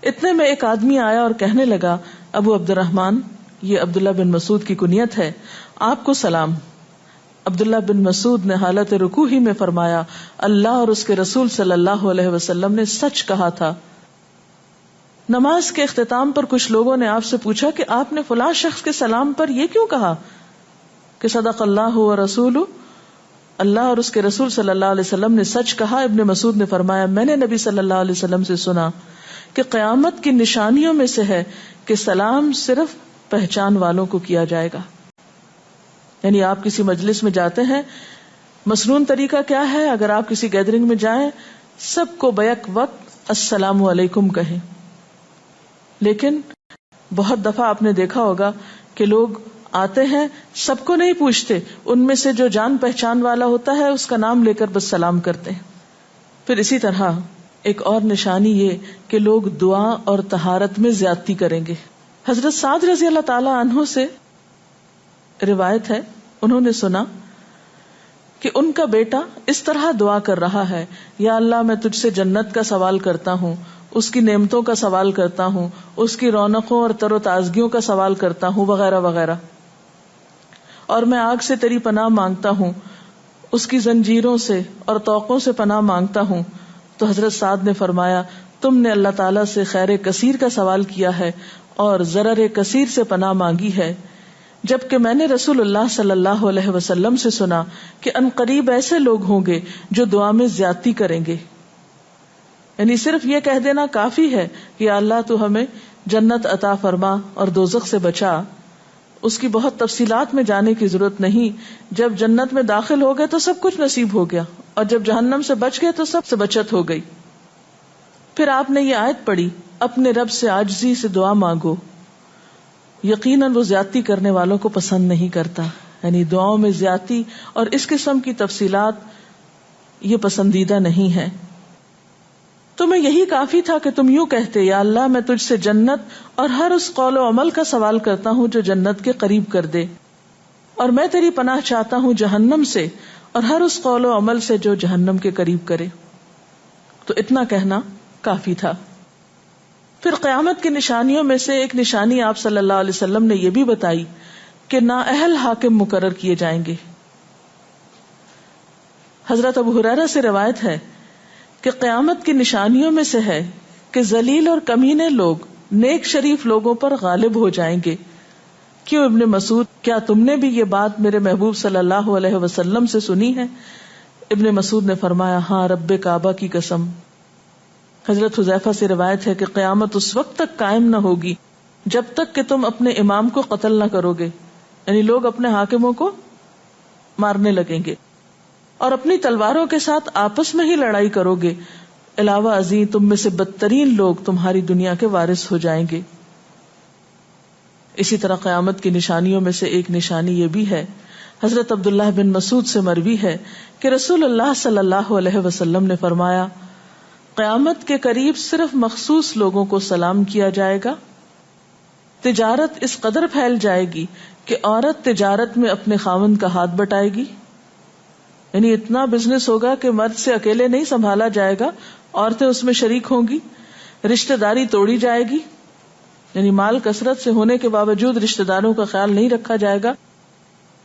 اتنے میں ایک آدمی آیا اور کہنے لگا: ابو عبد الرحمن، یہ عبداللہ بن مسعود کی کنیت ہے، آپ کو سلام. عبداللہ بن مسعود نے حالت رکوع ہی میں فرمایا: اللہ اور اس کے رسول صلی اللہ علیہ وسلم نے سچ کہا تھا. نماز کے اختتام پر کچھ لوگوں نے آپ سے پوچھا کہ آپ نے فلاں شخص کے سلام پر یہ کیوں کہا کہ صدق اللہ و رسول، اللہ اور اس کے رسول صلی اللہ علیہ وسلم نے سچ کہا. ابن مسعود نے فرمایا: میں نے نبی صلی اللہ علیہ وسلم سے سنا کہ قیامت کی نشانیوں میں سے ہے کہ سلام صرف پہچان والوں کو کیا جائے گا. یعنی آپ کسی مجلس میں جاتے ہیں، مسنون طریقہ کیا ہے؟ اگر آپ کسی گیدرنگ میں جائیں سب کو بیک وقت السلام علیکم کہیں. لیکن بہت دفعہ آپ نے دیکھا ہوگا کہ لوگ آتے ہیں، سب کو نہیں پوچھتے، ان میں سے جو جان پہچان والا ہوتا ہے اس کا نام لے کر بس سلام کرتے ہیں. پھر اسی طرح ایک اور نشانی یہ کہ لوگ دعا اور طہارت میں زیادتی کریں گے. حضرت سعد رضی اللہ تعالی عنہ سے روایت ہے، انہوں نے سنا کہ ان کا بیٹا اس طرح دعا کر رہا ہے: یا اللہ میں تجھ سے جنت کا سوال کرتا ہوں، اس کی نعمتوں کا سوال کرتا ہوں، اس کی رونقوں اور تر و تازگیوں کا سوال کرتا ہوں، وغیرہ وغیرہ. اور میں آگ سے تیری پناہ مانگتا ہوں، اس کی زنجیروں سے اور طوقوں سے پناہ مانگتا ہوں. تو حضرت سعد نے فرمایا: تم نے اللہ تعالیٰ سے خیر کثیر کا سوال کیا ہے اور ضرر کثیر سے پناہ مانگی ہے، جبکہ میں نے رسول اللہ صلی اللہ علیہ وسلم سے سنا کہ ان قریب ایسے لوگ ہوں گے جو دعا میں زیادتی کریں گے. یعنی صرف یہ کہہ دینا کافی ہے کہ اللہ تو ہمیں جنت عطا فرما اور دوزخ سے بچا، اس کی بہت تفصیلات میں جانے کی ضرورت نہیں. جب جنت میں داخل ہو گئے تو سب کچھ نصیب ہو گیا، اور جب جہنم سے بچ گئے تو سب سے بچت ہو گئی. پھر آپ نے یہ آیت پڑھی: اپنے رب سے عاجزی سے دعا مانگو، یقیناً وہ زیادتی کرنے والوں کو پسند نہیں کرتا. یعنی دعاؤں میں زیادتی اور اس قسم کی تفصیلات یہ پسندیدہ نہیں ہے. تمہیں یہی کافی تھا کہ تم یوں کہتے: یا اللہ میں تجھ سے جنت اور ہر اس قول و عمل کا سوال کرتا ہوں جو جنت کے قریب کر دے، اور میں تیری پناہ چاہتا ہوں جہنم سے اور ہر اس قول و عمل سے جو جہنم کے قریب کرے. تو اتنا کہنا کافی تھا. پھر قیامت کی نشانیوں میں سے ایک نشانی آپ صلی اللہ علیہ وسلم نے یہ بھی بتائی کہ نااہل حاکم مقرر کیے جائیں گے. حضرت ابو ہریرہ سے روایت ہے کہ قیامت کی نشانیوں میں سے ہے کہ ذلیل اور کمینے لوگ نیک شریف لوگوں پر غالب ہو جائیں گے. کیوں ابن مسعود، کیا تم نے بھی یہ بات میرے محبوب صلی اللہ علیہ وسلم سے سنی ہے؟ ابن مسعود نے فرمایا: ہاں، رب کعبہ کی قسم. حضرت حذیفہ سے روایت ہے کہ قیامت اس وقت تک قائم نہ ہوگی جب تک کہ تم اپنے امام کو قتل نہ کرو گے. یعنی لوگ اپنے حاکموں کو مارنے لگیں گے اور اپنی تلواروں کے ساتھ آپس میں ہی لڑائی کرو گے. علاوہ ازیں تم میں سے بدترین لوگ تمہاری دنیا کے وارث ہو جائیں گے. اسی طرح قیامت کی نشانیوں میں سے ایک نشانی یہ بھی ہے، حضرت عبداللہ بن مسعود سے مروی ہے کہ رسول اللہ صلی اللہ علیہ وسلم نے فرمایا: قیامت کے قریب صرف مخصوص لوگوں کو سلام کیا جائے گا. تجارت اس قدر پھیل جائے گی کہ عورت تجارت میں اپنے خاوند کا ہاتھ بٹائے گی. یعنی اتنا بزنس ہوگا کہ مرد سے اکیلے نہیں سنبھالا جائے گا، عورتیں اس میں شریک ہوں گی. رشتہ داری توڑی جائے گی، یعنی مال کثرت سے ہونے کے باوجود رشتہ داروں کا خیال نہیں رکھا جائے گا.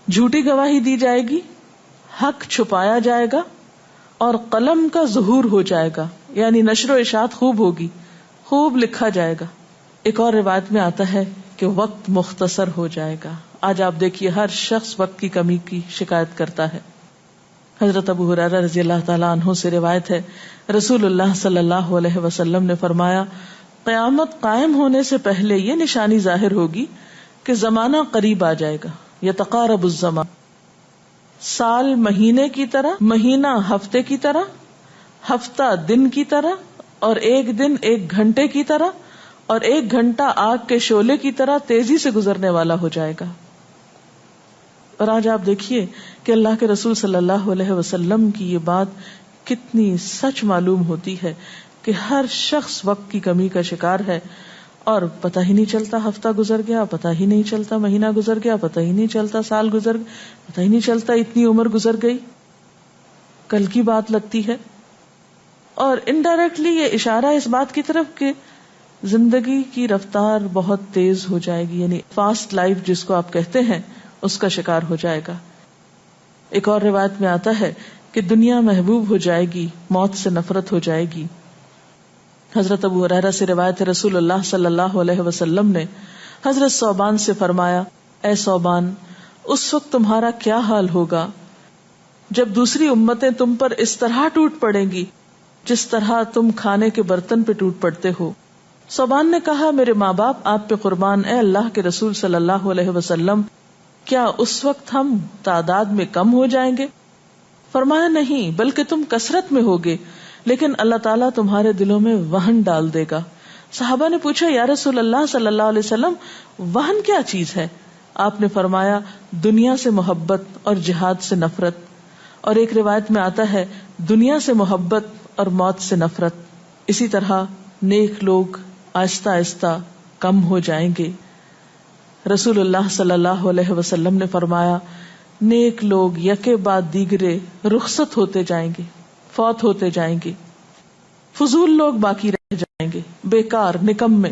جھوٹی گواہی دی جائے گی، حق چھپایا جائے گا، اور قلم کا ظہور ہو جائے گا، یعنی نشر و اشاعت خوب ہوگی، خوب لکھا جائے گا. ایک اور روایت میں آتا ہے کہ وقت مختصر ہو جائے گا. آج آپ دیکھیے ہر شخص وقت کی کمی کی شکایت کرتا ہے. حضرت ابو ہریرہ رضی اللہ تعالیٰ عنہ سے روایت ہے، رسول اللہ صلی اللہ علیہ وسلم نے فرمایا، قیامت قائم ہونے سے پہلے یہ نشانی ظاہر ہوگی کہ زمانہ قریب آ جائے گا. یتقارب الزمان، سال مہینے کی طرح، مہینہ ہفتے کی طرح، ہفتہ دن کی طرح، اور ایک دن ایک گھنٹے کی طرح، اور ایک گھنٹہ آگ کے شعلے کی طرح تیزی سے گزرنے والا ہو جائے گا. اور آج آپ دیکھیے کہ اللہ کے رسول صلی اللہ علیہ وسلم کی یہ بات کتنی سچ معلوم ہوتی ہے کہ ہر شخص وقت کی کمی کا شکار ہے، اور پتہ ہی نہیں چلتا ہفتہ گزر گیا، پتہ ہی نہیں چلتا مہینہ گزر گیا، پتہ ہی نہیں چلتا سال گزر گیا، پتہ ہی نہیں چلتا اتنی عمر گزر گئی، کل کی بات لگتی ہے. اور انڈائریکٹلی یہ اشارہ اس بات کی طرف کہ زندگی کی رفتار بہت تیز ہو جائے گی، یعنی فاسٹ لائف جس کو آپ کہتے ہیں اس کا شکار ہو جائے گا. ایک اور روایت میں آتا ہے کہ دنیا محبوب ہو جائے گی، موت سے نفرت ہو جائے گی. حضرت ابو ہریرہ سے روایت ہے، رسول اللہ صلی اللہ علیہ وسلم نے حضرت ثوبان سے فرمایا، اے ثوبان، اس وقت تمہارا کیا حال ہوگا جب دوسری امتیں تم پر اس طرح ٹوٹ پڑیں گی جس طرح تم کھانے کے برتن پہ ٹوٹ پڑتے ہو. ثوبان نے کہا، میرے ماں باپ آپ پہ قربان، اے اللہ کے رسول صلی اللہ علیہ وسلم، کیا اس وقت ہم تعداد میں کم ہو جائیں گے؟ فرمایا، نہیں، بلکہ تم کثرت میں ہوگے، لیکن اللہ تعالیٰ تمہارے دلوں میں وہن ڈال دے گا. صحابہ نے پوچھا، یا رسول اللہ صلی اللہ علیہ وسلم، وہن کیا چیز ہے؟ آپ نے فرمایا، دنیا سے محبت اور جہاد سے نفرت. اور ایک روایت میں آتا ہے، دنیا سے محبت اور موت سے نفرت. اسی طرح نیک لوگ آہستہ آہستہ کم ہو جائیں گے. رسول اللہ صلی اللہ علیہ وسلم نے فرمایا، نیک لوگ یکے بعد دیگرے رخصت ہوتے جائیں گے، فوت ہوتے جائیں گے. فضول لوگ باقی رہ جائیں گے، بیکار، نکمے،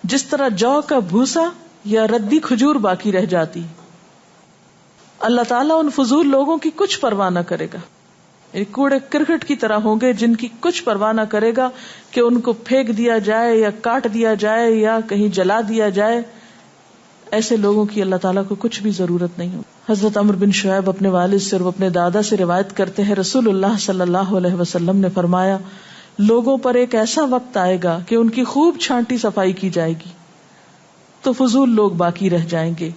جس طرح جو کا بھوسا یا ردی کھجور باقی رہ جاتی. اللہ تعالیٰ ان فضول لوگوں کی کچھ پرواہ نہ کرے گا. کوڑے کرکٹ کی طرح ہوں گے جن کی کچھ پرواہ نہ کرے گا کہ ان کو پھینک دیا جائے یا کاٹ دیا جائے یا کہیں جلا دیا جائے. ایسے لوگوں کی اللہ تعالیٰ کو کچھ بھی ضرورت نہیں ہو. حضرت عمرو بن شعیب اپنے والد سے اور اپنے دادا سے روایت کرتے ہیں، رسول اللہ صلی اللہ علیہ وسلم نے فرمایا، لوگوں پر ایک ایسا وقت آئے گا کہ ان کی خوب چھانٹی صفائی کی جائے گی تو فضول لوگ باقی رہ جائیں گے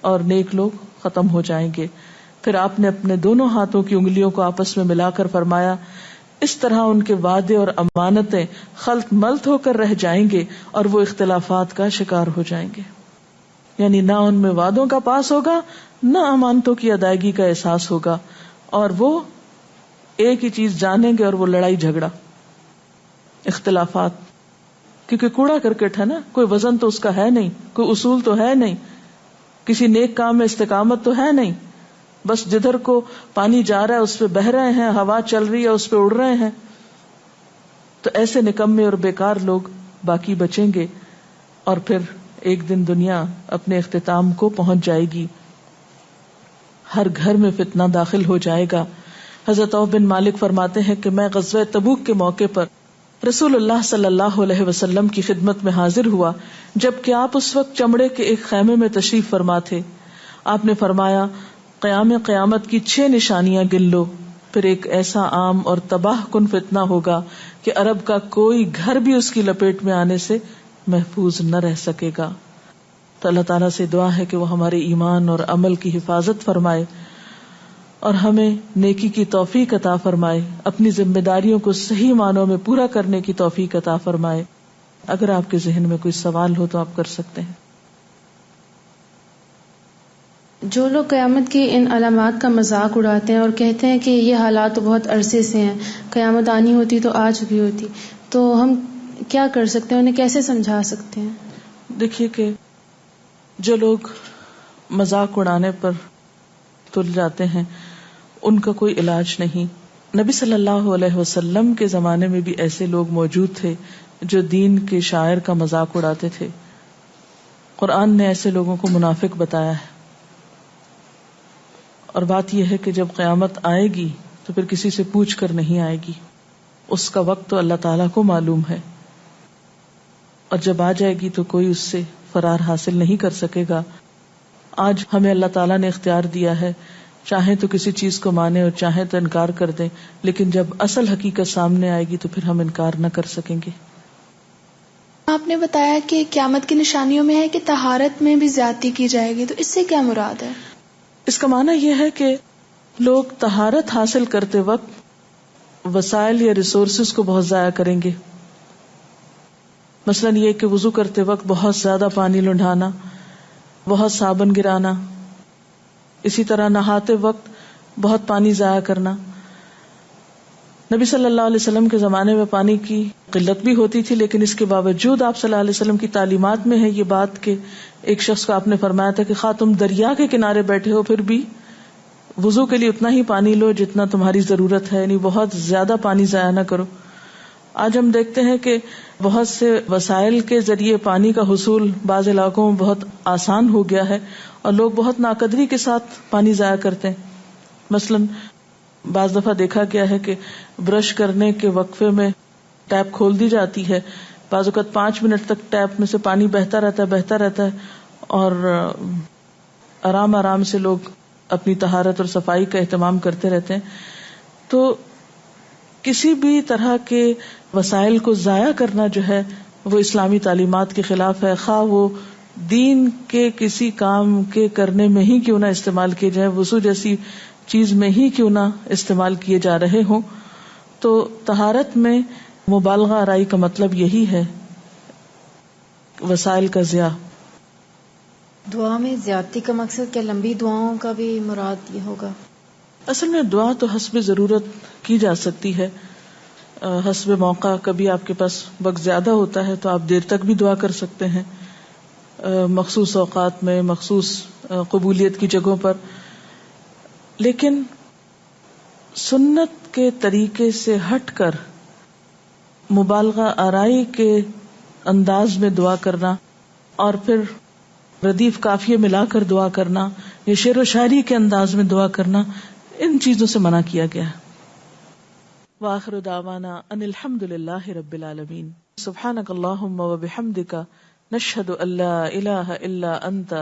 اور نیک لوگ ختم ہو جائیں گے. پھر آپ نے اپنے دونوں ہاتھوں کی انگلیوں کو آپس میں ملا کر فرمایا، اس طرح ان کے وعدے اور امانتیں خلط ملط ہو کر رہ جائیں گے اور وہ اختلافات کا شکار ہو جائیں گے. یعنی نہ ان میں وعدوں کا پاس ہوگا، نہ امانتوں کی ادائیگی کا احساس ہوگا، اور وہ ایک ہی چیز جانیں گے اور وہ لڑائی جھگڑا، اختلافات. کیونکہ کوڑا کرکٹ ہے نا، کوئی وزن تو اس کا ہے نہیں، کوئی اصول تو ہے نہیں، کسی نیک کام میں استقامت تو ہے نہیں، بس جدھر کو پانی جا رہا ہے اس پہ بہ رہے ہیں، ہوا چل رہی ہے اس پہ اڑ رہے ہیں. تو ایسے نکمے اور بیکار لوگ باقی بچیں گے، اور پھر ایک دن دنیا اپنے اختتام کو پہنچ جائے گی. ہر گھر میں فتنہ داخل ہو جائے گا. حضرت عوف بن مالک فرماتے ہیں کہ میں غزوہ تبوک کے موقع پر رسول اللہ صلی اللہ علیہ وسلم کی خدمت میں حاضر ہوا، جبکہ آپ اس وقت چمڑے کے ایک خیمے میں تشریف فرما تھے. آپ نے فرمایا، قیامت کی 6 نشانیاں گن لو. پھر ایک ایسا عام اور تباہ کن فتنہ ہوگا کہ عرب کا کوئی گھر بھی اس کی لپیٹ میں آنے سے محفوظ نہ رہ سکے گا. تو اللہ تعالیٰ سے دعا ہے کہ وہ ہمارے ایمان اور عمل کی حفاظت فرمائے اور ہمیں نیکی کی توفیق عطا فرمائے، اپنی ذمہ داریوں کو صحیح معنوں میں پورا کرنے کی توفیق عطا فرمائے. اگر آپ کے ذہن میں کوئی سوال ہو تو آپ کر سکتے ہیں. جو لوگ قیامت کی ان علامات کا مذاق اڑاتے ہیں اور کہتے ہیں کہ یہ حالات تو بہت عرصے سے ہیں، قیامت آنی ہوتی تو آ چکی ہوتی، تو ہم کیا کر سکتے ہیں، انہیں کیسے سمجھا سکتے ہیں؟ دیکھیے کہ جو لوگ مذاق اڑانے پر تل جاتے ہیں ان کا کوئی علاج نہیں. نبی صلی اللہ علیہ وسلم کے زمانے میں بھی ایسے لوگ موجود تھے جو دین کے شاعر کا مذاق اڑاتے تھے. قرآن نے ایسے لوگوں کو منافق بتایا ہے. اور بات یہ ہے کہ جب قیامت آئے گی تو پھر کسی سے پوچھ کر نہیں آئے گی، اس کا وقت تو اللہ تعالیٰ کو معلوم ہے، اور جب آ جائے گی تو کوئی اس سے فرار حاصل نہیں کر سکے گا. آج ہمیں اللہ تعالیٰ نے اختیار دیا ہے، چاہیں تو کسی چیز کو مانیں اور چاہیں تو انکار کر دیں، لیکن جب اصل حقیقت سامنے آئے گی تو پھر ہم انکار نہ کر سکیں گے. آپ نے بتایا کہ قیامت کی نشانیوں میں ہے کہ طہارت میں بھی زیادتی کی جائے گی، تو اس سے کیا مراد ہے؟ اس کا معنی یہ ہے کہ لوگ طہارت حاصل کرتے وقت وسائل یا ریسورسز کو بہت ضائع کریں گے. مثلاً یہ کہ وضو کرتے وقت بہت زیادہ پانی لنڈھانا، بہت صابن گرانا، اسی طرح نہاتے وقت بہت پانی ضائع کرنا. نبی صلی اللہ علیہ وسلم کے زمانے میں پانی کی قلت بھی ہوتی تھی، لیکن اس کے باوجود آپ صلی اللہ علیہ وسلم کی تعلیمات میں ہے یہ بات کہ ایک شخص کو آپ نے فرمایا تھا کہ خواہ تم دریا کے کنارے بیٹھے ہو پھر بھی وضو کے لیے اتنا ہی پانی لو جتنا تمہاری ضرورت ہے، یعنی بہت زیادہ پانی ضائع نہ کرو. آج ہم دیکھتے ہیں کہ بہت سے وسائل کے ذریعے پانی کا حصول بعض علاقوں میں بہت آسان ہو گیا ہے اور لوگ بہت ناقدری کے ساتھ پانی ضائع کرتے ہیں. مثلاً بعض دفعہ دیکھا گیا ہے کہ برش کرنے کے وقفے میں ٹیپ کھول دی جاتی ہے، بعض اوقات 5 منٹ تک ٹیپ میں سے پانی بہتا رہتا ہے اور آرام آرام سے لوگ اپنی طہارت اور صفائی کا اہتمام کرتے رہتے ہیں. تو کسی بھی طرح کے وسائل کو ضائع کرنا جو ہے وہ اسلامی تعلیمات کے خلاف ہے، خواہ وہ دین کے کسی کام کے کرنے میں ہی کیوں نہ استعمال کیے جائے، وضو جیسی چیز میں ہی کیوں نہ استعمال کیے جا رہے ہوں. تو طہارت میں مبالغہ آرائی کا مطلب یہی ہے، وسائل کا ضیاع. دعا میں زیادتی کا مقصد کیا لمبی دعاؤں کا بھی مراد یہ ہوگا؟ اصل میں دعا تو حسب ضرورت کی جا سکتی ہے، حسب موقع. کبھی آپ کے پاس وقت زیادہ ہوتا ہے تو آپ دیر تک بھی دعا کر سکتے ہیں، مخصوص اوقات میں، مخصوص قبولیت کی جگہوں پر. لیکن سنت کے طریقے سے ہٹ کر مبالغہ آرائی کے انداز میں دعا کرنا اور پھر ردیف قافیے ملا کر دعا کرنا یا شعر و شاعری کے انداز میں دعا کرنا، ان چیزوں سے منع کیا گیا. وآخر دعوانا ان الحمد للہ رب العالمین. سبحانک اللہم وبحمدک نشہد ان لا الہ الا انت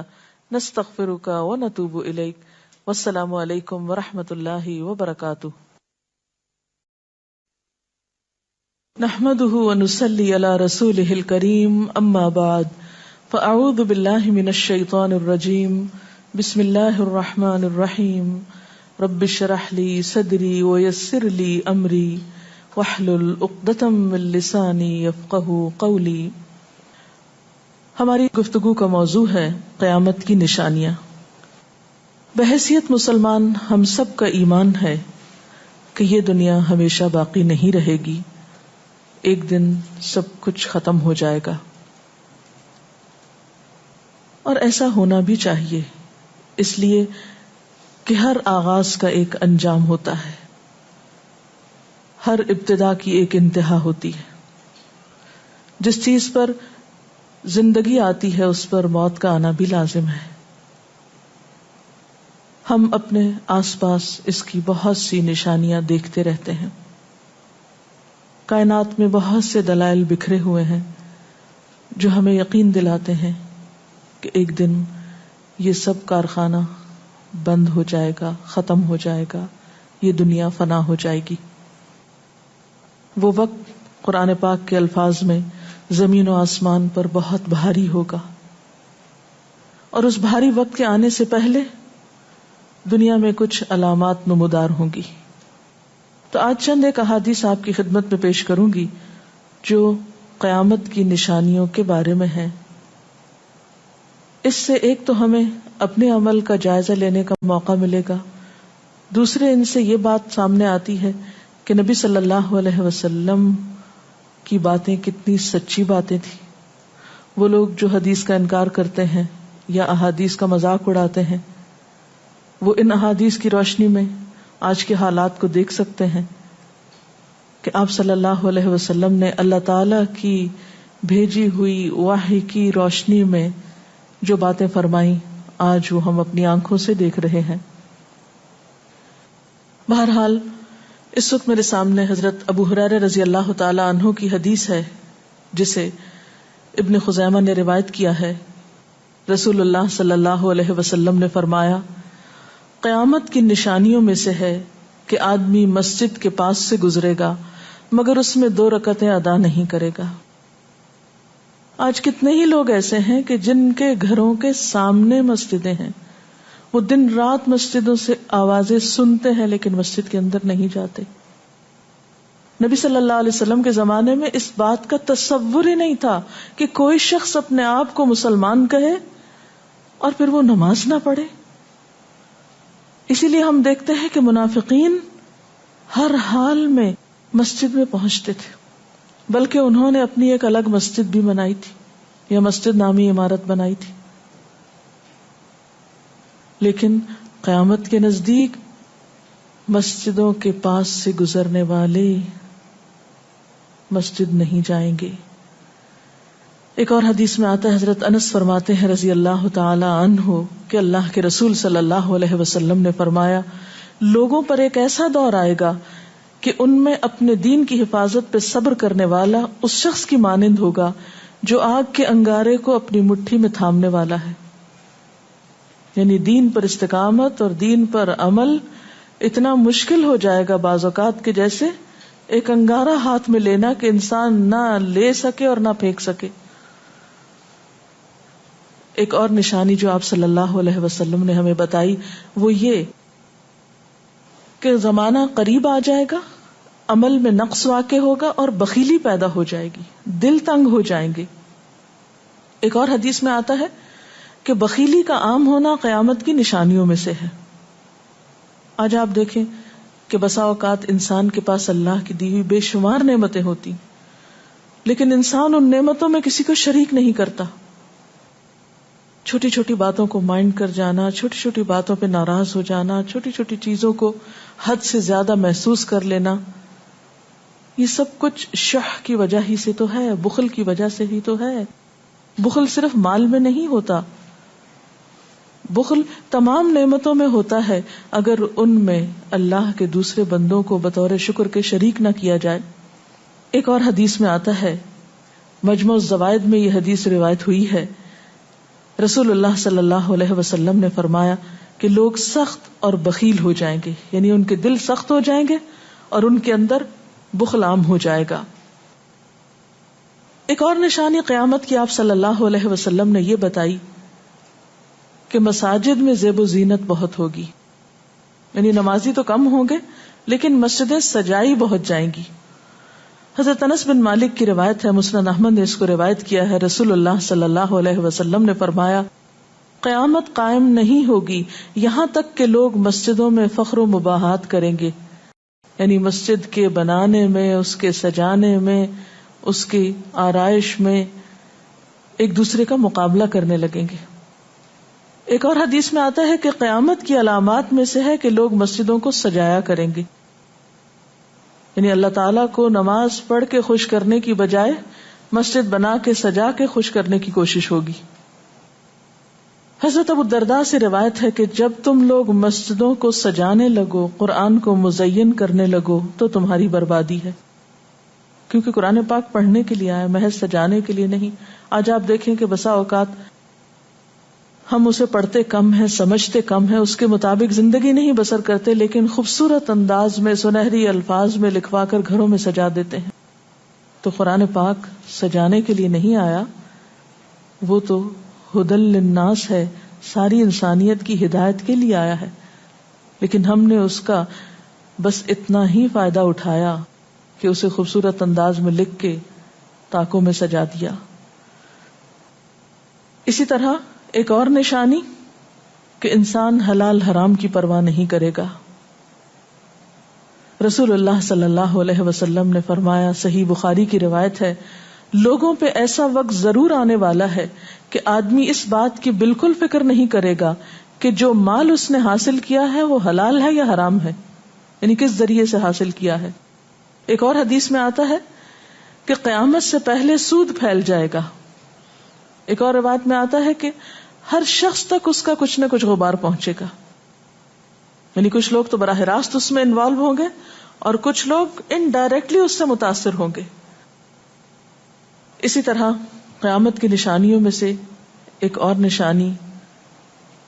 نستغفرک ونتوب الیک. والسلام علیکم ورحمۃ اللہ وبرکاتہ. نحمده ونصلی علی رسولہ الکریم، اما بعد فاعوذ باللہ من الشیطان الرجیم. بسم اللہ الرحمن الرحیم. رب اشرح لی صدری ویسر لی امری واحلل عقدۃ من لسانی یفقہوا قولی. ہماری گفتگو کا موضوع ہے قیامت کی نشانیاں. بحیثیت مسلمان ہم سب کا ایمان ہے کہ یہ دنیا ہمیشہ باقی نہیں رہے گی، ایک دن سب کچھ ختم ہو جائے گا، اور ایسا ہونا بھی چاہیے، اس لیے کہ ہر آغاز کا ایک انجام ہوتا ہے، ہر ابتدا کی ایک انتہا ہوتی ہے. جس چیز پر زندگی آتی ہے اس پر موت کا آنا بھی لازم ہے. ہم اپنے آس پاس اس کی بہت سی نشانیاں دیکھتے رہتے ہیں. کائنات میں بہت سے دلائل بکھرے ہوئے ہیں جو ہمیں یقین دلاتے ہیں کہ ایک دن یہ سب کارخانہ بند ہو جائے گا، ختم ہو جائے گا، یہ دنیا فنا ہو جائے گی. وہ وقت قرآن پاک کے الفاظ میں زمین و آسمان پر بہت بھاری ہوگا، اور اس بھاری وقت کے آنے سے پہلے دنیا میں کچھ علامات نمودار ہوں گی. تو آج چند ایک احادیث آپ کی خدمت میں پیش کروں گی جو قیامت کی نشانیوں کے بارے میں ہیں. اس سے ایک تو ہمیں اپنے عمل کا جائزہ لینے کا موقع ملے گا، دوسرے ان سے یہ بات سامنے آتی ہے کہ نبی صلی اللہ علیہ وسلم کی باتیں کتنی سچی باتیں تھی. وہ لوگ جو حدیث کا انکار کرتے ہیں یا احادیث کا مذاق اڑاتے ہیں، وہ ان احادیث کی روشنی میں آج کے حالات کو دیکھ سکتے ہیں کہ آپ صلی اللہ علیہ وسلم نے اللہ تعالی کی بھیجی ہوئی وحی کی روشنی میں جو باتیں فرمائیں آج وہ ہم اپنی آنکھوں سے دیکھ رہے ہیں. بہرحال اس وقت میرے سامنے حضرت ابو ہریرہ رضی اللہ تعالی عنہ کی حدیث ہے جسے ابن خزیمہ نے روایت کیا ہے. رسول اللہ صلی اللہ علیہ وسلم نے فرمایا، قیامت کی نشانیوں میں سے ہے کہ آدمی مسجد کے پاس سے گزرے گا مگر اس میں 2 رکعتیں ادا نہیں کرے گا. آج کتنے ہی لوگ ایسے ہیں کہ جن کے گھروں کے سامنے مسجدیں ہیں، وہ دن رات مسجدوں سے آوازیں سنتے ہیں لیکن مسجد کے اندر نہیں جاتے. نبی صلی اللہ علیہ وسلم کے زمانے میں اس بات کا تصور ہی نہیں تھا کہ کوئی شخص اپنے آپ کو مسلمان کہے اور پھر وہ نماز نہ پڑھے. اسی لیے ہم دیکھتے ہیں کہ منافقین ہر حال میں مسجد میں پہنچتے تھے، بلکہ انہوں نے اپنی ایک الگ مسجد بھی بنائی تھی یا مسجد نامی عمارت بنائی تھی. لیکن قیامت کے نزدیک مسجدوں کے پاس سے گزرنے والے مسجد نہیں جائیں گے. ایک اور حدیث میں آتا ہے، حضرت انس فرماتے ہیں رضی اللہ تعالی عنہ کہ اللہ کے رسول صلی اللہ علیہ وسلم نے فرمایا، لوگوں پر ایک ایسا دور آئے گا کہ ان میں اپنے دین کی حفاظت پہ صبر کرنے والا اس شخص کی مانند ہوگا جو آگ کے انگارے کو اپنی مٹھی میں تھامنے والا ہے. یعنی دین پر استقامت اور دین پر عمل اتنا مشکل ہو جائے گا بعض اوقات کہ جیسے ایک انگارہ ہاتھ میں لینا کہ انسان نہ لے سکے اور نہ پھینک سکے. ایک اور نشانی جو آپ صلی اللہ علیہ وسلم نے ہمیں بتائی وہ یہ کہ زمانہ قریب آ جائے گا، عمل میں نقص واقع ہوگا اور بخیلی پیدا ہو جائے گی، دل تنگ ہو جائیں گے. ایک اور حدیث میں آتا ہے کہ بخیلی کا عام ہونا قیامت کی نشانیوں میں سے ہے. آج آپ دیکھیں کہ بسا اوقات انسان کے پاس اللہ کی دی ہوئی بے شمار نعمتیں ہوتی لیکن انسان ان نعمتوں میں کسی کو شریک نہیں کرتا. چھوٹی چھوٹی باتوں کو مائنڈ کر جانا، چھوٹی چھوٹی باتوں پہ ناراض ہو جانا، چھوٹی چھوٹی چیزوں کو حد سے زیادہ محسوس کر لینا، یہ سب کچھ شح کی وجہ ہی سے تو ہے، بخل کی وجہ سے ہی تو ہے. بخل صرف مال میں نہیں ہوتا، بخل تمام نعمتوں میں ہوتا ہے اگر ان میں اللہ کے دوسرے بندوں کو بطور شکر کے شریک نہ کیا جائے. ایک اور حدیث میں آتا ہے، مجموع الزوائد میں یہ حدیث روایت ہوئی ہے، رسول اللہ صلی اللہ علیہ وسلم نے فرمایا کہ لوگ سخت اور بخیل ہو جائیں گے، یعنی ان کے دل سخت ہو جائیں گے اور ان کے اندر بخل عام ہو جائے گا. ایک اور نشانی قیامت کی آپ صلی اللہ علیہ وسلم نے یہ بتائی کہ مساجد میں زیب و زینت بہت ہوگی، یعنی نمازی تو کم ہوں گے لیکن مسجدیں سجائی بہت جائیں گی. حضرت انس بن مالک کی روایت ہے، مسند احمد نے اس کو روایت کیا ہے، رسول اللہ صلی اللہ علیہ وسلم نے فرمایا، قیامت قائم نہیں ہوگی یہاں تک کہ لوگ مسجدوں میں فخر و مباحات کریں گے، یعنی مسجد کے بنانے میں، اس کے سجانے میں، اس کی آرائش میں ایک دوسرے کا مقابلہ کرنے لگیں گے. ایک اور حدیث میں آتا ہے کہ قیامت کی علامات میں سے ہے کہ لوگ مسجدوں کو سجایا کریں گے، یعنی اللہ تعالیٰ کو نماز پڑھ کے خوش کرنے کی بجائے مسجد بنا کے سجا کے خوش کرنے کی کوشش ہوگی. حضرت ابو الدرداء سے روایت ہے کہ جب تم لوگ مسجدوں کو سجانے لگو، قرآن کو مزین کرنے لگو تو تمہاری بربادی ہے، کیونکہ قرآن پاک پڑھنے کے لیے آیا، محض سجانے کے لیے نہیں. آج آپ دیکھیں کہ بسا اوقات ہم اسے پڑھتے کم ہیں، سمجھتے کم ہیں، اس کے مطابق زندگی نہیں بسر کرتے، لیکن خوبصورت انداز میں سنہری الفاظ میں لکھوا کر گھروں میں سجا دیتے ہیں. تو قرآن پاک سجانے کے لیے نہیں آیا، وہ تو ہدی للناس ہے، ساری انسانیت کی ہدایت کے لیے آیا ہے، لیکن ہم نے اس کا بس اتنا ہی فائدہ اٹھایا کہ اسے خوبصورت انداز میں لکھ کے طاقوں میں سجا دیا. اسی طرح ایک اور نشانی کہ انسان حلال حرام کی پرواہ نہیں کرے گا. رسول اللہ صلی اللہ علیہ وسلم نے فرمایا، صحیح بخاری کی روایت ہے، لوگوں پہ ایسا وقت ضرور آنے والا ہے کہ آدمی اس بات کی بالکل فکر نہیں کرے گا کہ جو مال اس نے حاصل کیا ہے وہ حلال ہے یا حرام ہے، یعنی کس ذریعے سے حاصل کیا ہے. ایک اور حدیث میں آتا ہے کہ قیامت سے پہلے سود پھیل جائے گا. ایک اور روایت میں آتا ہے کہ ہر شخص تک اس کا کچھ نہ کچھ غبار پہنچے گا، یعنی کچھ لوگ تو براہ راست اس میں انوالو ہوں گے اور کچھ لوگ انڈائریکٹلی اس سے متاثر ہوں گے. اسی طرح قیامت کی نشانیوں میں سے ایک اور نشانی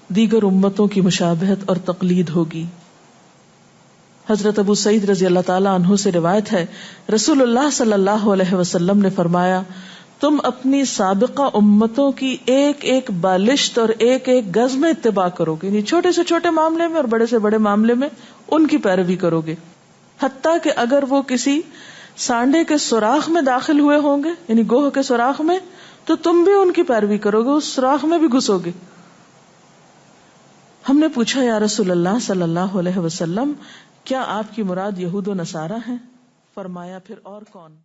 دیگر امتوں کی مشابہت اور تقلید ہوگی. حضرت ابو سعید رضی اللہ تعالی عنہ سے روایت ہے، رسول اللہ صلی اللہ علیہ وسلم نے فرمایا، تم اپنی سابقہ امتوں کی ایک ایک بالشت اور ایک ایک گز میں اتباع کرو گے، یعنی چھوٹے سے چھوٹے معاملے میں اور بڑے سے بڑے معاملے میں ان کی پیروی کرو گے، حتیٰ کہ اگر وہ کسی سانڈے کے سوراخ میں داخل ہوئے ہوں گے، یعنی گوہ کے سوراخ میں، تو تم بھی ان کی پیروی کرو گے، اس سوراخ میں بھی گھسو گے. ہم نے پوچھا، یا رسول اللہ صلی اللہ علیہ وسلم، کیا آپ کی مراد یہود و نصارہ ہیں؟ فرمایا، پھر اور کون؟